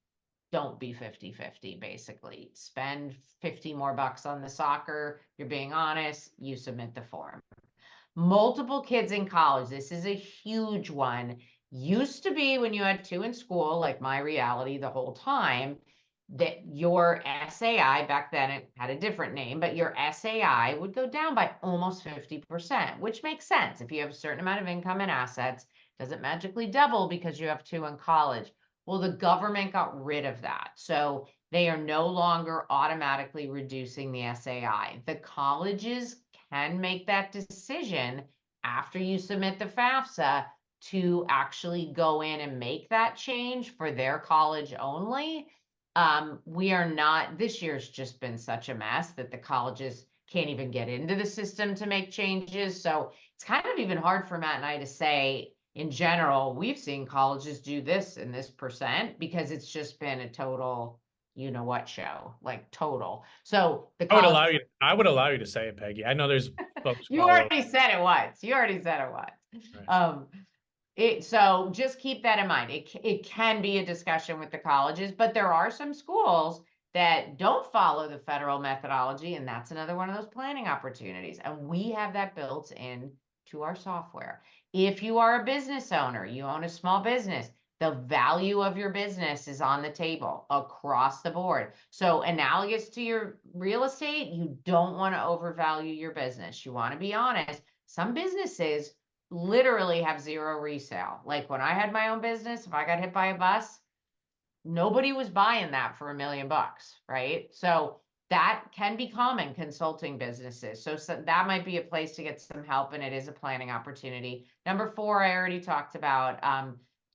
don't be 50-50, basically. Spend 50 more bucks on the soccer. You're being honest, you submit the form. Multiple kids in college. This is a huge one. Used to be when you had two in school, like my reality the whole time, that your SAI, back then it had a different name, but your SAI would go down by almost 50%, which makes sense. If you have a certain amount of income and assets, doesn't magically double because you have two in college. Well, the government got rid of that. So they are no longer automatically reducing the SAI. The colleges can make that decision after you submit the FAFSA to actually go in and make that change for their college only. We are not, this year's just been such a mess that the colleges can't even get into the system to make changes. So it's kind of even hard for Matt and I to say, in general, we've seen colleges do this and this percent because it's just been a total, you know what show, like total. So the college, I would allow you to say it, Peggy. I know there's folks you all over. already said it once. You already said it once. Right. So just keep that in mind. It can be a discussion with the colleges, but there are some schools that don't follow the federal methodology, and that's another one of those planning opportunities. And we have that built in to our software. If you are a business owner, you own a small business, the value of your business is on the table across the board. So analogous to your real estate, you don't want to overvalue your business. You want to be honest. Some businesses literally have zero resale. Like when I had my own business, if I got hit by a bus, nobody was buying that for $1 million, right? So that can be common consulting businesses. So that might be a place to get some help, and it is a planning opportunity. Number 4, I already talked about.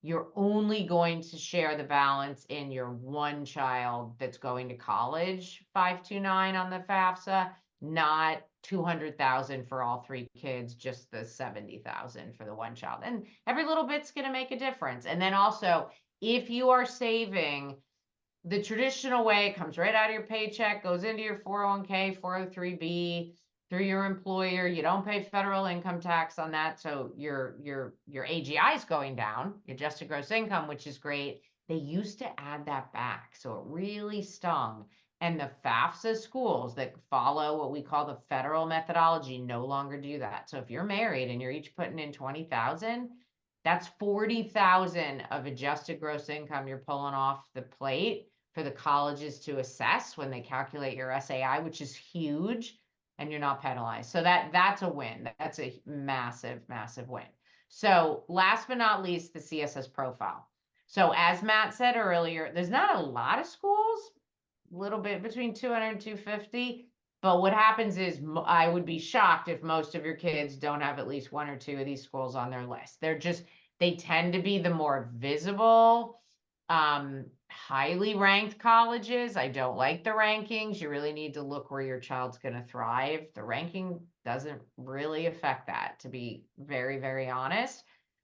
You're only going to share the balance in your one child that's going to college, 529 on the FAFSA, not 200,000 for all 3 kids, just the 70,000 for the one child. And every little bit's going to make a difference. And then also, if you are saving the traditional way, it comes right out of your paycheck, goes into your 401k, 403b through your employer. You don't pay federal income tax on that. So your AGI is going down, adjusted gross income, which is great. They used to add that back. So it really stung. And the FAFSA schools that follow what we call the federal methodology no longer do that. So if you're married and you're each putting in 20,000, that's 40,000 of adjusted gross income you're pulling off the plate for the colleges to assess when they calculate your SAI, which is huge, and you're not penalized. So that's a win. That's a massive, massive win. So last but not least, the CSS profile. So as Matt said earlier, there's not a lot of schools, a little bit between 200 and 250. But what happens is I would be shocked if most of your kids don't have at least 1 or 2 of these schools on their list. They tend to be the more visible, highly ranked colleges. I don't like the rankings. You really need to look where your child's going to thrive. The ranking doesn't really affect that, to be very, very honest.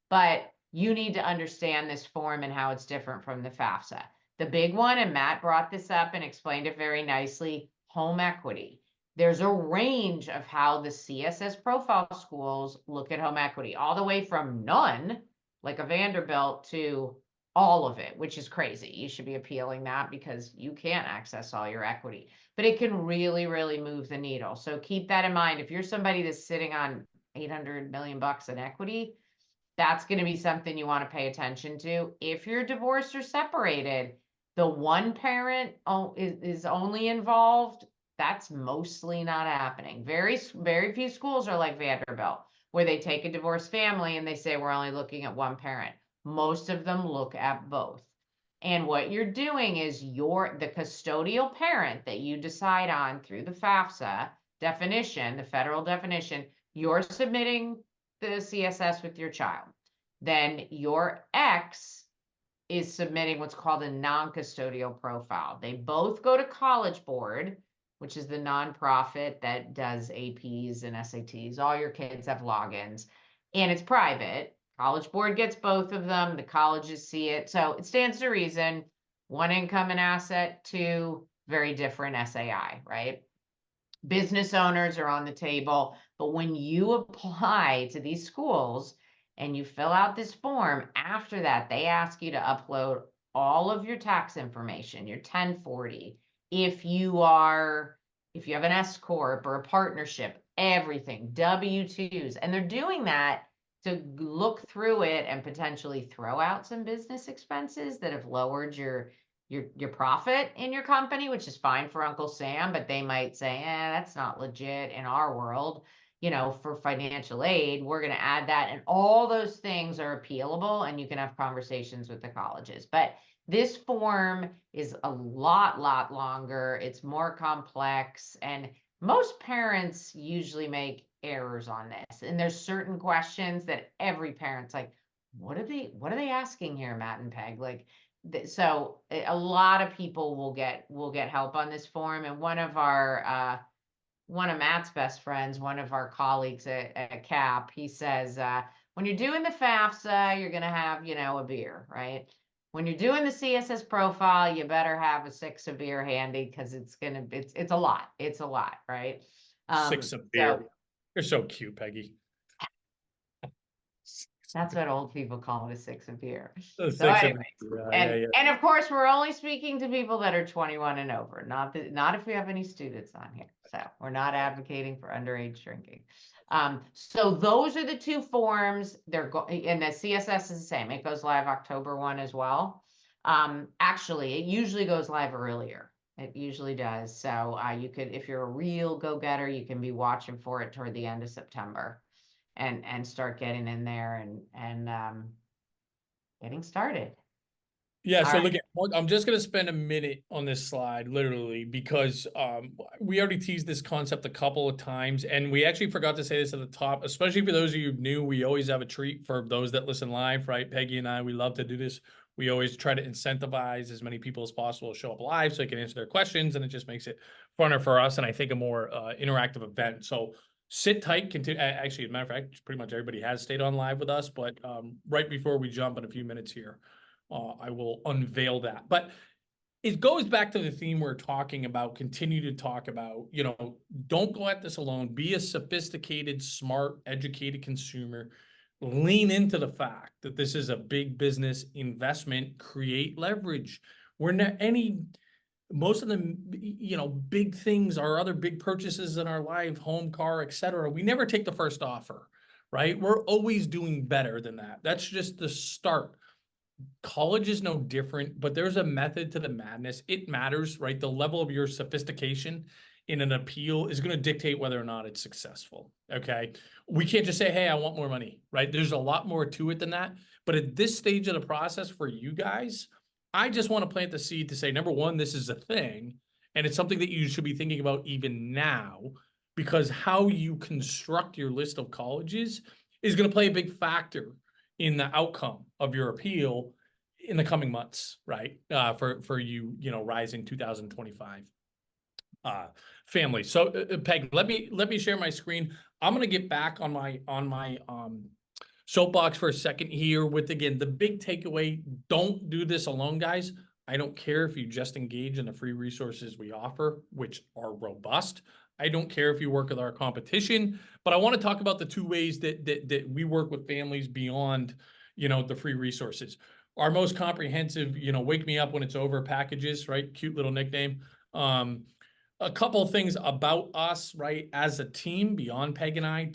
But you need to understand this form and how it's different from the FAFSA. The big one, and Matt brought this up and explained it very nicely, home equity. There's a range of how the CSS profile schools look at home equity, all the way from none, like a Vanderbilt, to all of it, which is crazy. You should be appealing that because you can't access all your equity, but it can really, really move the needle. So keep that in mind. If you're somebody that's sitting on 800 million bucks in equity, that's going to be something you want to pay attention to. If you're divorced or separated, the one parent is only involved. That's mostly not happening. Very, very few schools are like Vanderbilt, where they take a divorced family and they say, we're only looking at one parent. Most of them look at both. And what you're doing is the custodial parent that you decide on through the FAFSA definition, the federal definition, you're submitting the CSS with your child. Then your ex is submitting what's called a non-custodial profile. They both go to College Board, which is the nonprofit that does APs and SATs. All your kids have logins, and it's private. College Board gets both of them. The colleges see it. So it stands to reason. 1, income and asset, 2, very different SAI, right? Business owners are on the table. But when you apply to these schools and you fill out this form, after that, they ask you to upload all of your tax information, your 1040. If you are, if you have an S corp or a partnership, everything, W-2s, and they're doing that to look through it and potentially throw out some business expenses that have lowered your profit in your company, which is fine for Uncle Sam, but they might say, that's not legit in our world. You know, for financial aid, we're going to add that. And all those things are appealable, and you can have conversations with the colleges. But this form is a lot longer. It's more complex. And most parents usually make errors on this. And there's certain questions that every parent's like, what are they asking here, Matt and Peg? Like, so a lot of people will get help on this form. And one of Matt's best friends, one of our colleagues at CAP, he says, when you're doing the FAFSA, you're going to have, a beer, right? When you're doing the CSS profile, you better have a six of beer handy, because it's a lot. It's a lot, right? Six of beer. You're so cute, Peggy. That's what old people call it, a six of beer. So Six anyways, and of course, we're only speaking to people that are 21 and over, not if we have any students on here. So we're not advocating for underage drinking. So those are the two forms. And the CSS is the same. It goes live October 1 as well. Actually, it usually goes live earlier. It usually does. So you could, if you're a real go-getter, you can be watching for it toward the end of September. And start getting in there and getting started. Yeah, so right. look, I'm just going to spend a minute on this slide, literally, because we already teased this concept a couple of times, and we actually forgot to say this at the top, especially for those of you new. We always have a treat for those that listen live, right? Peggy and I, we love to do this. We always try to incentivize as many people as possible to show up live so they can answer their questions, and it just makes it funner for us, and I think a more interactive event. So sit tight. Continue. Actually, as a matter of fact, pretty much everybody has stayed on live with us, but right before we jump in a few minutes here, I will unveil that. But it goes back to the theme we're talking about, continue to talk about, don't go at this alone. Be a sophisticated, smart, educated consumer. Lean into the fact that this is a big business investment, create leverage. We're not most of the, big things, our other big purchases in our life, home, car, etc. We never take the first offer, right? We're always doing better than that. That's just the start. College is no different, but there's a method to the madness. It matters, right? The level of your sophistication in an appeal is going to dictate whether or not it's successful. Okay. We can't just say, hey, I want more money, right? There's a lot more to it than that. But at this stage of the process for you guys, I just want to plant the seed to say, number one, this is a thing. And it's something that you should be thinking about even now, because how you construct your list of colleges is going to play a big factor in the outcome of your appeal in the coming months, right? For you, rising 2025 family. So Peg, let me share my screen. I'm going to get back on my soapbox for a second here with, again, the big takeaway. Don't do this alone, guys. I don't care if you just engage in the free resources we offer, which are robust. I don't care if you work with our competition, but I want to talk about the two ways that we work with families beyond, the free resources. Our most comprehensive, wake me up when it's over packages, right? Cute little nickname. A couple of things about us, right? As a team, beyond Peg and I,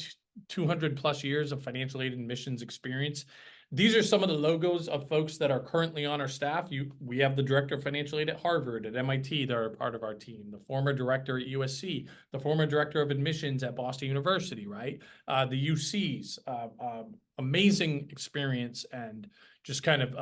200 plus years of financial aid and admissions experience. These are some of the logos of folks that are currently on our staff. We have the director of financial aid at Harvard, at MIT, that are a part of our team, the former director at USC, the former director of admissions at Boston University, right? The UCs, amazing experience, and just kind of,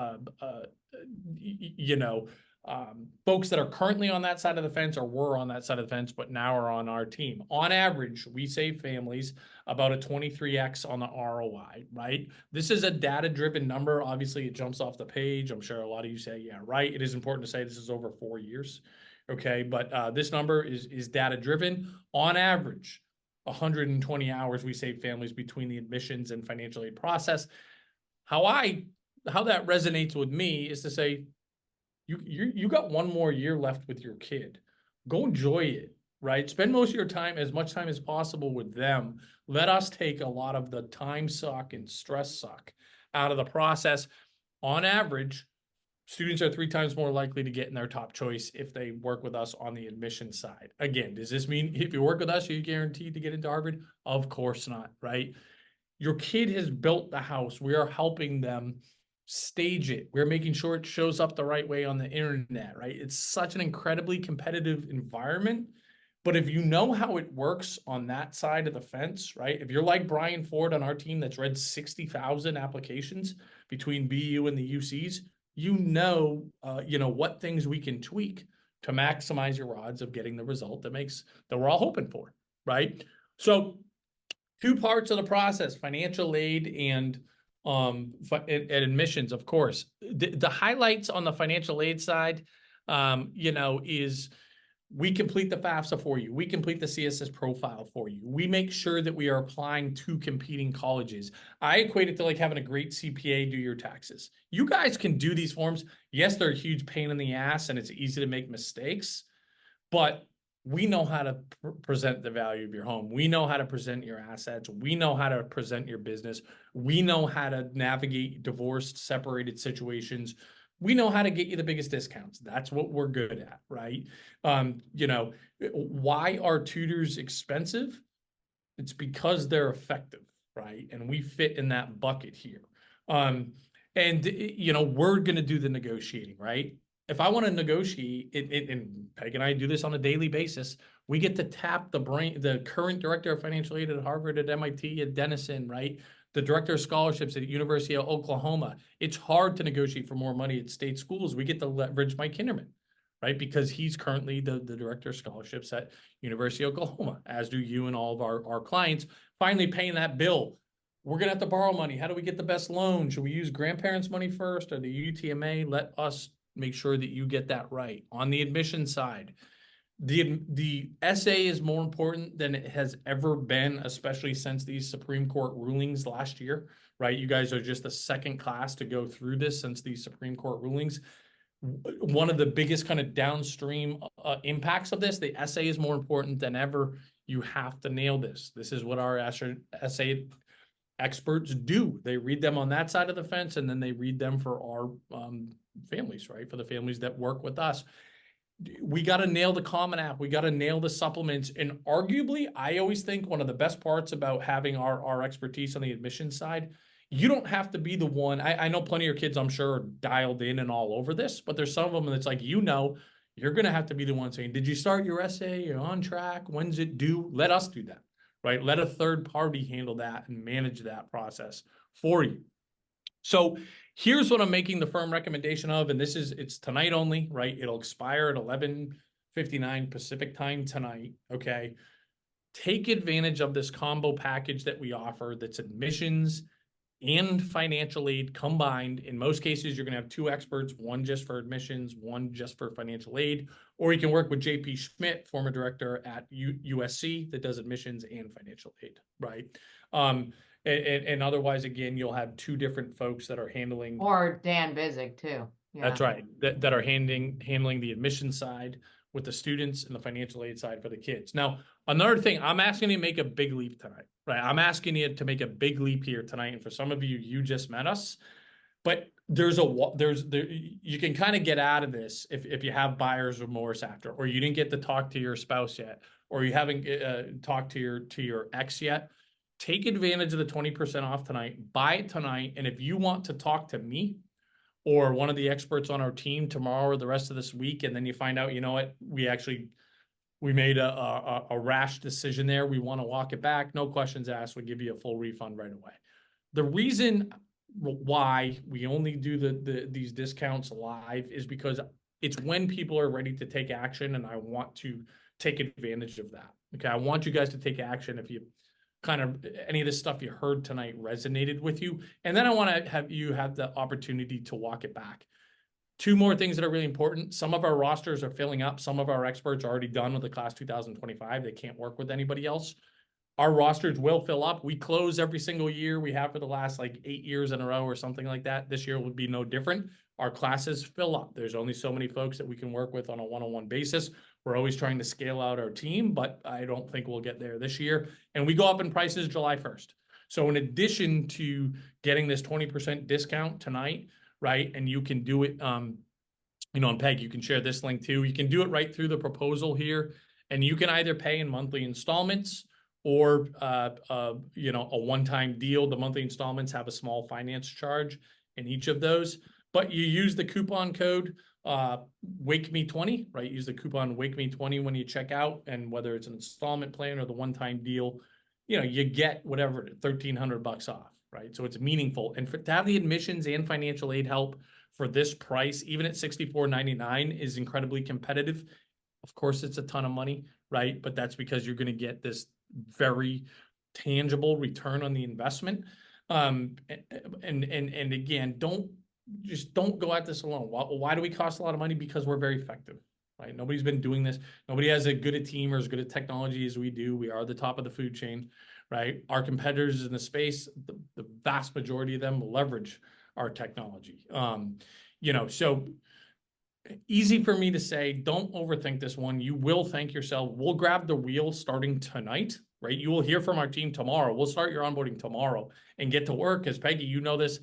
folks that are currently on that side of the fence or were on that side of the fence, but now are on our team. On average, we save families about a 23x on the ROI, right? This is a data-driven number. Obviously, it jumps off the page. I'm sure a lot of you say, yeah, right. It is important to say this is over 4 years, okay? But this number is data-driven. On average, 120 hours we save families between the admissions and financial aid process. How that resonates with me is to say, you got one more year left with your kid. Go enjoy it, right? Spend most of your time, as much time as possible with them. Let us take a lot of the time suck and stress suck out of the process. On average, students are 3 times more likely to get in their top choice if they work with us on the admission side. Again, does this mean if you work with us, you're guaranteed to get into Harvard? Of course not, right? Your kid has built the house. We are helping them stage it. We're making sure it shows up the right way on the internet, right? It's such an incredibly competitive environment. But if you know how it works on that side of the fence, right? If you're like Brian Ford on our team that's read 60,000 applications between BU and the UCs, you know what things we can tweak to maximize your odds of getting the result that we're all hoping for, right? So 2 parts of the process: financial aid and admissions, of course. The highlights on the financial aid side, is we complete the FAFSA for you. We complete the CSS profile for you. We make sure that we are applying to competing colleges. I equate it to like having a great CPA do your taxes. You guys can do these forms. Yes, they're a huge pain in the ass and it's easy to make mistakes, but we know how to present the value of your home. We know how to present your assets. We know how to present your business. We know how to navigate divorced, separated situations. We know how to get you the biggest discounts. That's what we're good at, right? Why are tutors expensive? It's because they're effective, right? And we fit in that bucket here. We're going to do the negotiating, right? If I want to negotiate, and Peg and I do this on a daily basis, we get to tap the current director of financial aid at Harvard, at MIT, at Denison, right? The director of scholarships at University of Oklahoma. It's hard to negotiate for more money at state schools. We get to leverage Mike Kinderman, right? Because he's currently the director of scholarships at University of Oklahoma, as do you and all of our clients. Finally paying that bill. We're going to have to borrow money. How do we get the best loan? Should we use grandparents' money first or the UTMA? Let us make sure that you get that right. On the admission side, the essay is more important than it has ever been, especially since these Supreme Court rulings last year, right? You guys are just the second class to go through this since these Supreme Court rulings. One of the biggest kind of downstream impacts of this, the essay is more important than ever. You have to nail this. This is what our essay experts do. They read them on that side of the fence, and then they read them for our families, right? For the families that work with us. We got to nail the Common App. We got to nail the supplements. And arguably, I always think one of the best parts about having our expertise on the admission side, you don't have to be the one. I know plenty of your kids, I'm sure, are dialed in and all over this, but there's some of them that's like, you're going to have to be the one saying, did you start your essay? You're on track? When's it due? Let us do that, right? Let a third party handle that and manage that process for you. So here's what I'm making the firm recommendation of, and it's tonight only, right? It'll expire at 11:59 Pacific time tonight, okay? Take advantage of this combo package that we offer that's admissions and financial aid combined. In most cases, you're going to have 2 experts, one just for admissions, one just for financial aid, or you can work with JP Schmidt, former director at USC, that does admissions and financial aid, right? And otherwise, again, you'll have 2 different folks that are handling. Or Dan Bizig too. Yeah. That's right. That are handling the admission side with the students and the financial aid side for the kids. Now, another thing, I'm asking you to make a big leap tonight, right? I'm asking you to make a big leap here tonight. And for some of you, you just met us, but you can kind of get out of this if you have buyer's remorse after, or you didn't get to talk to your spouse yet, or you haven't talked to your ex yet. Take advantage of the 20% off tonight, buy it tonight. And if you want to talk to me or one of the experts on our team tomorrow or the rest of this week, and then you find out, you know what, we made a rash decision there, we want to walk it back, no questions asked, we'll give you a full refund right away. The reason why we only do these discounts live is because it's when people are ready to take action, and I want to take advantage of that. Okay, I want you guys to take action if you kind of any of this stuff you heard tonight resonated with you. And then I want to have you have the opportunity to walk it back. 2 more things that are really important. Some of our rosters are filling up. Some of our experts are already done with the class 2025. They can't work with anybody else. Our rosters will fill up. We close every single year. We have for the last 8 years in a row or something like that. This year would be no different. Our classes fill up. There's only so many folks that we can work with on a one-on-one basis. We're always trying to scale out our team, but I don't think we'll get there this year. And we go up in prices July 1st. So in addition to getting this 20% discount tonight, right? And you can do it, and Peg, you can share this link too. You can do it right through the proposal here, and you can either pay in monthly installments or, a one-time deal. The monthly installments have a small finance charge in each of those, but you use the coupon code, Wake Me 20, right? Use the coupon Wake Me 20 when you check out, and whether it's an installment plan or the one-time deal, you get whatever, $1,300 off, right? So it's meaningful. And to have the admissions and financial aid help for this price, even at $64.99, is incredibly competitive. Of course, it's a ton of money, right? But that's because you're going to get this very tangible return on the investment. And again, don't go at this alone. Why do we cost a lot of money? Because we're very effective, right? Nobody's been doing this. Nobody has as good a team or as good a technology as we do. We are the top of the food chain, right? Our competitors in the space, the vast majority of them leverage our technology. So easy for me to say, don't overthink this one. You will thank yourself. We'll grab the wheel starting tonight, right? You will hear from our team tomorrow. We'll start your onboarding tomorrow and get to work. As Peggy, you know this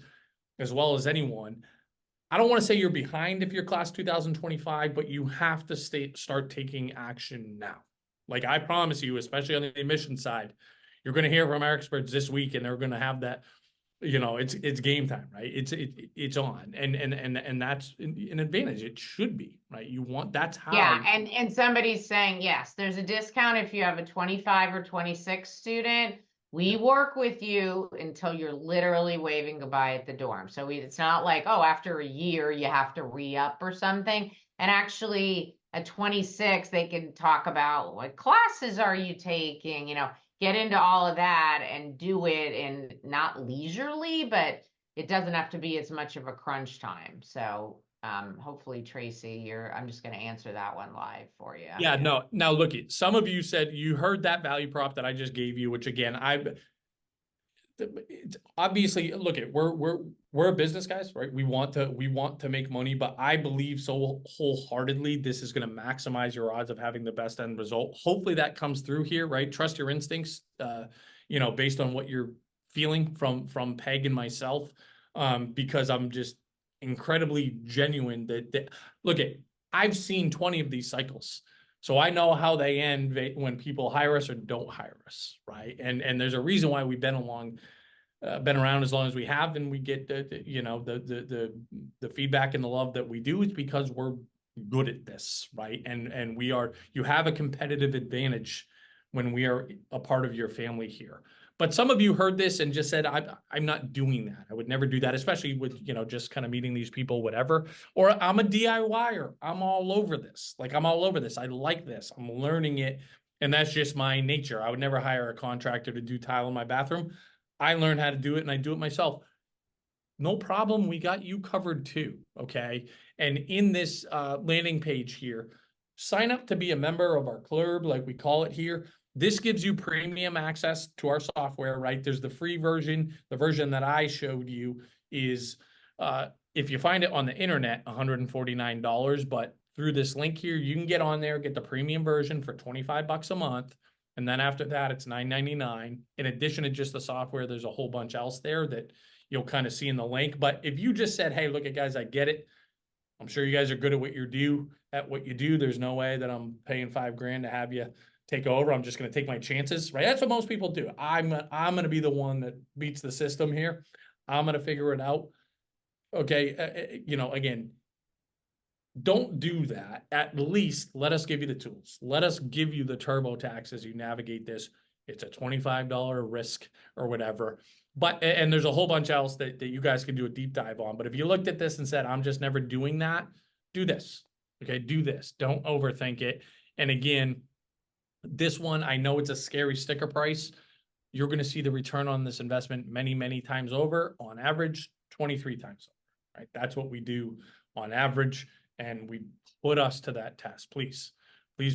as well as anyone. I don't want to say you're behind if you're class 2025, but you have to start taking action now. Like I promise you, especially on the admission side, you're going to hear from our experts this week, and they're going to have that. It's game time, right? It's on, and that's an advantage. It should be, right? That's how. Yeah, and somebody's saying, yes, there's a discount if you have a 25 or 26 student. We work with you until you're literally waving goodbye at the dorm. So it's not like, oh, after a year you have to re-up or something. And actually at 26, they can talk about what classes are you taking, get into all of that and do it in not leisurely, but it doesn't have to be as much of a crunch time. So hopefully Tracy, I'm just going to answer that one live for you. Yeah, no. Now look, some of you said you heard that value prop that I just gave you, which again, obviously look at we're a business, guys, right? We want to make money, but I believe so wholeheartedly this is going to maximize your odds of having the best end result. Hopefully that comes through here, right? Trust your instincts, based on what you're feeling from Peg and myself, because I'm just incredibly genuine that look at, I've seen 20 of these cycles. So I know how they end when people hire us or don't hire us, right? And there's a reason why we've been around as long as we have, and we get the feedback and the love that we do. Is because we're good at this, right? And you have a competitive advantage when we are a part of your family here. But some of you heard this and just said, I'm not doing that. I would never do that, especially with, just kind of meeting these people, whatever. Or I'm a DIYer. I'm all over this. Like, I'm all over this. I like this. I'm learning it. And that's just my nature. I would never hire a contractor to do tile in my bathroom. I learned how to do it, and I do it myself. No problem. We got you covered too. Okay. And in this landing page here, sign up to be a member of our club, like we call it here. This gives you premium access to our software, right? There's the free version. The version that I showed you is, if you find it on the internet, $149. But through this link here, you can get on there, get the premium version for $25 a month. And then after that, it's $9.99. In addition to just the software, there's a whole bunch else there that you'll kind of see in the link. But if you just said, hey, look at guys, I get it. I'm sure you guys are good at what you do. There's no way that I'm paying $5,000 to have you take over. I'm just going to take my chances, right? That's what most people do. I'm going to be the one that beats the system here. I'm going to figure it out. Okay. Again, don't do that. At least let us give you the tools. Let us give you the TurboTax as you navigate this. It's a $25 risk or whatever. And there's a whole bunch else that you guys can do a deep dive on. But if you looked at this and said, I'm just never doing that, do this. Okay. Do this. Don't overthink it. And again, this one, I know it's a scary sticker price. You're going to see the return on this investment many, many times over. On average, 23 times over, right? That's what we do on average. And we put us to that test. Please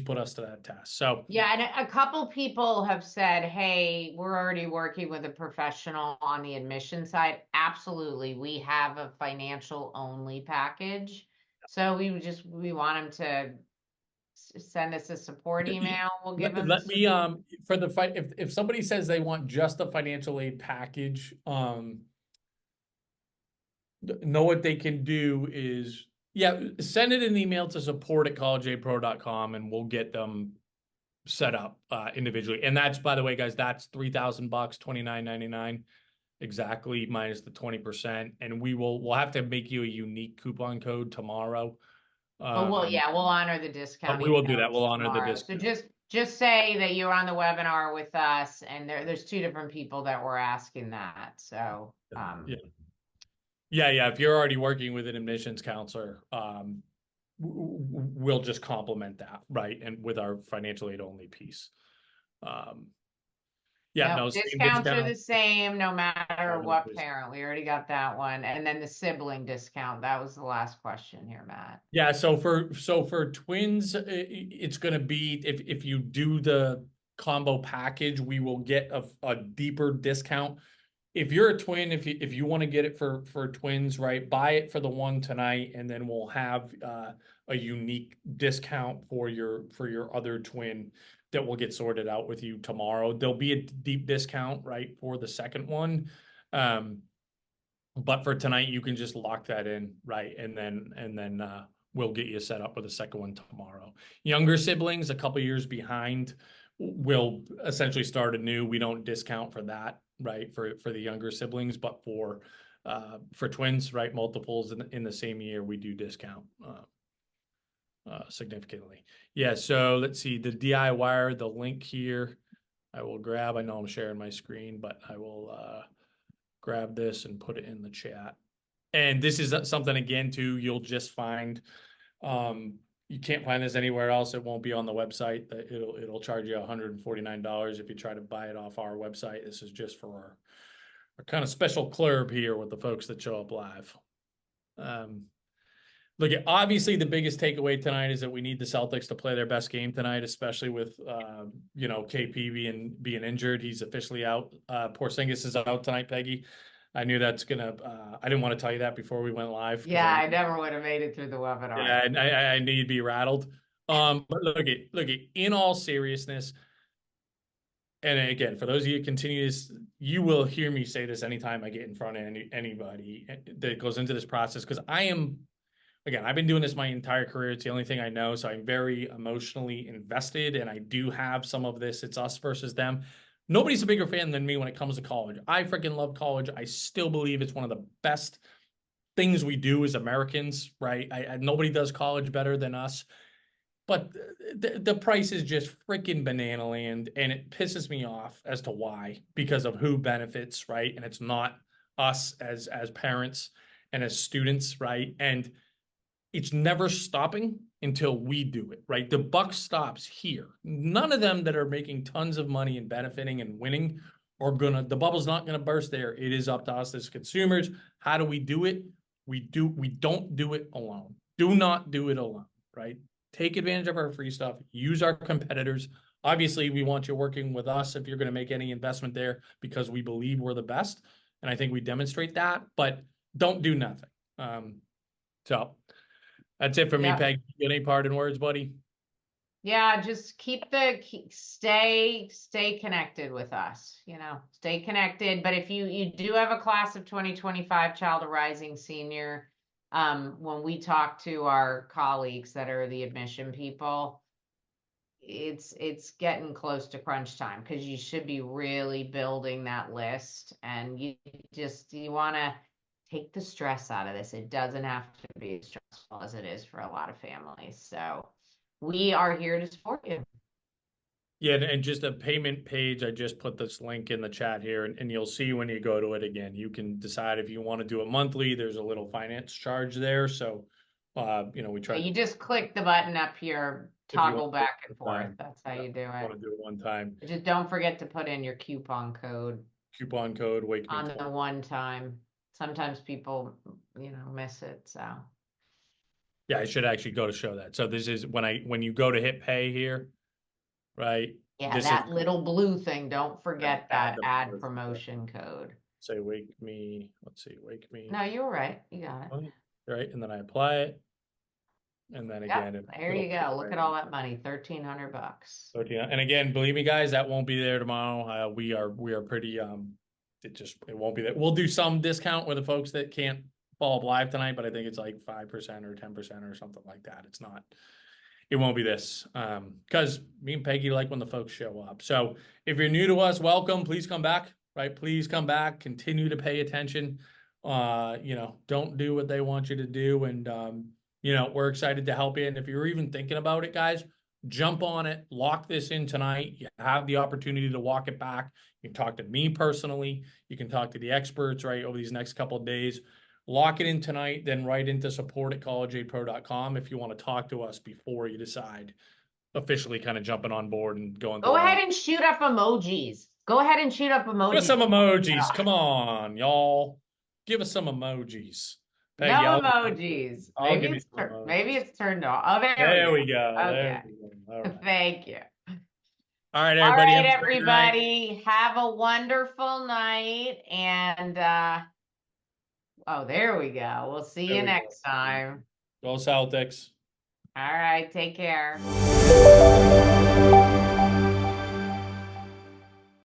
put us to that test. So yeah, and a couple people have said, hey, we're already working with a professional on the admission side. Absolutely. We have a financial only package. So we want them to send us a support email. We'll give them. Let me, for the fight, if somebody says they want just a financial aid package, know what they can do is, yeah, send it an email to support@collegeapro.com and we'll get them set up individually. And that's, by the way, guys, that's $3,000, $29.99 exactly, minus the 20%. And we'll have to make you a unique coupon code tomorrow. But we'll honor the discount We will do that. emails We'll honor the tomorrow. So discount. just say that you're on the webinar with us, and there's two different people that were asking that. So Yeah. Yeah. If you're already working with an admissions counselor, we'll just complement that, right? And with our financial aid only piece. Yeah, no, no, same discounts are discount. the same no matter what parent. We already got that one. And then the sibling discount. That was the last question here, Matt. Yeah, so for twins, it's gonna be, if you do the combo package, we will get a deeper discount. If you're a twin, if you want to get it for twins, right, buy it for the one tonight, and then we'll have a unique discount for your other twin that will get sorted out with you tomorrow. There'll be a deep discount, right, for the second one. But for tonight, you can just lock that in, right? And then we'll get you set up with a second one tomorrow. Younger siblings, a couple years behind, will essentially start anew. We don't discount for that, right? For the younger siblings, but for twins, right? Multiples in the same year, we do discount significantly. Yeah. So let's see the DIY, the link here. I will grab. I know I'm sharing my screen, but I will grab this and put it in the chat. And this is something, again, too, you'll just find. You can't find this anywhere else. It won't be on the website. It'll charge you $149 if you try to buy it off our website. This is just for our kind of special club here with the folks that show up live. Look, obviously the biggest takeaway tonight is that we need the Celtics to play their best game tonight, especially with KP being injured. He's officially out. Porzingis is out tonight, Peggy. I knew that's gonna. I didn't want to tell you that before we went live. Yeah, I never would have made it through the webinar. Yeah, and I knew you'd be rattled. But look at in all seriousness, and again, for those of you who continue this, you will hear me say this anytime I get in front of anybody that goes into this process, because I am. Again, I've been doing this my entire career. It's the only thing I know. So I'm very emotionally invested, and I do have some of this. It's us versus them. Nobody's a bigger fan than me when it comes to college. I freaking love college. I still believe it's one of the best things we do as Americans, right? Nobody does college better than us. But the price is just freaking banana land, and it pisses me off as to why, because of who benefits, right? And it's not us as parents and as students, right? And it's never stopping until we do it, right? The buck stops here. None of them that are making tons of money and benefiting and winning are the bubble's not gonna burst there. It is up to us as consumers. How do we do it? We don't do it alone. Do not do it alone, right? Take advantage of our free stuff. Use our competitors. Obviously, we want you working with us if you're going to make any investment there, because we believe we're the best. And I think we demonstrate that, but don't do nothing. So that's it for me, Peg. Any parting words, buddy? Yeah, just stay connected with us, stay connected. But if you do have a class of 2025 child or rising senior, when we talk to our colleagues that are the admission people, it's getting close to crunch time, because you should be really building that list, and you want to take the stress out of this. It doesn't have to be as stressful as it is for a lot of families. So we are here to support you. Yeah, and just a payment page, I just put this link in the chat here, and you'll see when you go to it again, you can decide if you want to do it monthly. There's a little finance charge there. So, we try. You just click the button up here, toggle back and forth. That's how you do it. Want to do it one time. Just don't forget to put in your coupon code. Wake Me on the one time. Sometimes people, miss it. So. Yeah, I should actually go to show that. So this is when you go to hit pay here, right? Yeah, that little blue thing. Don't forget that add promotion code. Say wake me. Let's see, wake me. No, you were right. You got it. Right, and then I apply it. And then Yep, again, there you go. Look at all that money, $1,300. And again, believe me, guys, that won't be there tomorrow. We are pretty, it won't be there. We'll do some discount with the folks that can't follow up live tonight, but I think it's like 5% or 10% or something like that. It's not, it won't be this. Because me and Peggy like when the folks show up. So if you're new to us, welcome, please come back, right? Please come back, continue to pay attention. Don't do what they want you to do. And, we're excited to help you. And if you're even thinking about it, guys, jump on it, lock this in tonight. You have the opportunity to walk it back. You can talk to me personally. You can talk to the experts, right, over these next couple of days. Lock it in tonight, then write into support@collegeaidpro.com if you want to talk to us before you decide officially kind of jumping on board and going through. Go ahead and shoot up emojis. Go ahead and shoot up emojis. Give us some emojis. Come on, y'all. Give us some emojis. Peggy, No emojis. Maybe it's turned off. Oh, there we go. Okay. All right. Thank you. All right, All everybody. right, everybody. Have a wonderful night. And there we go. We'll see you next time. Go Celtics. All right, take care.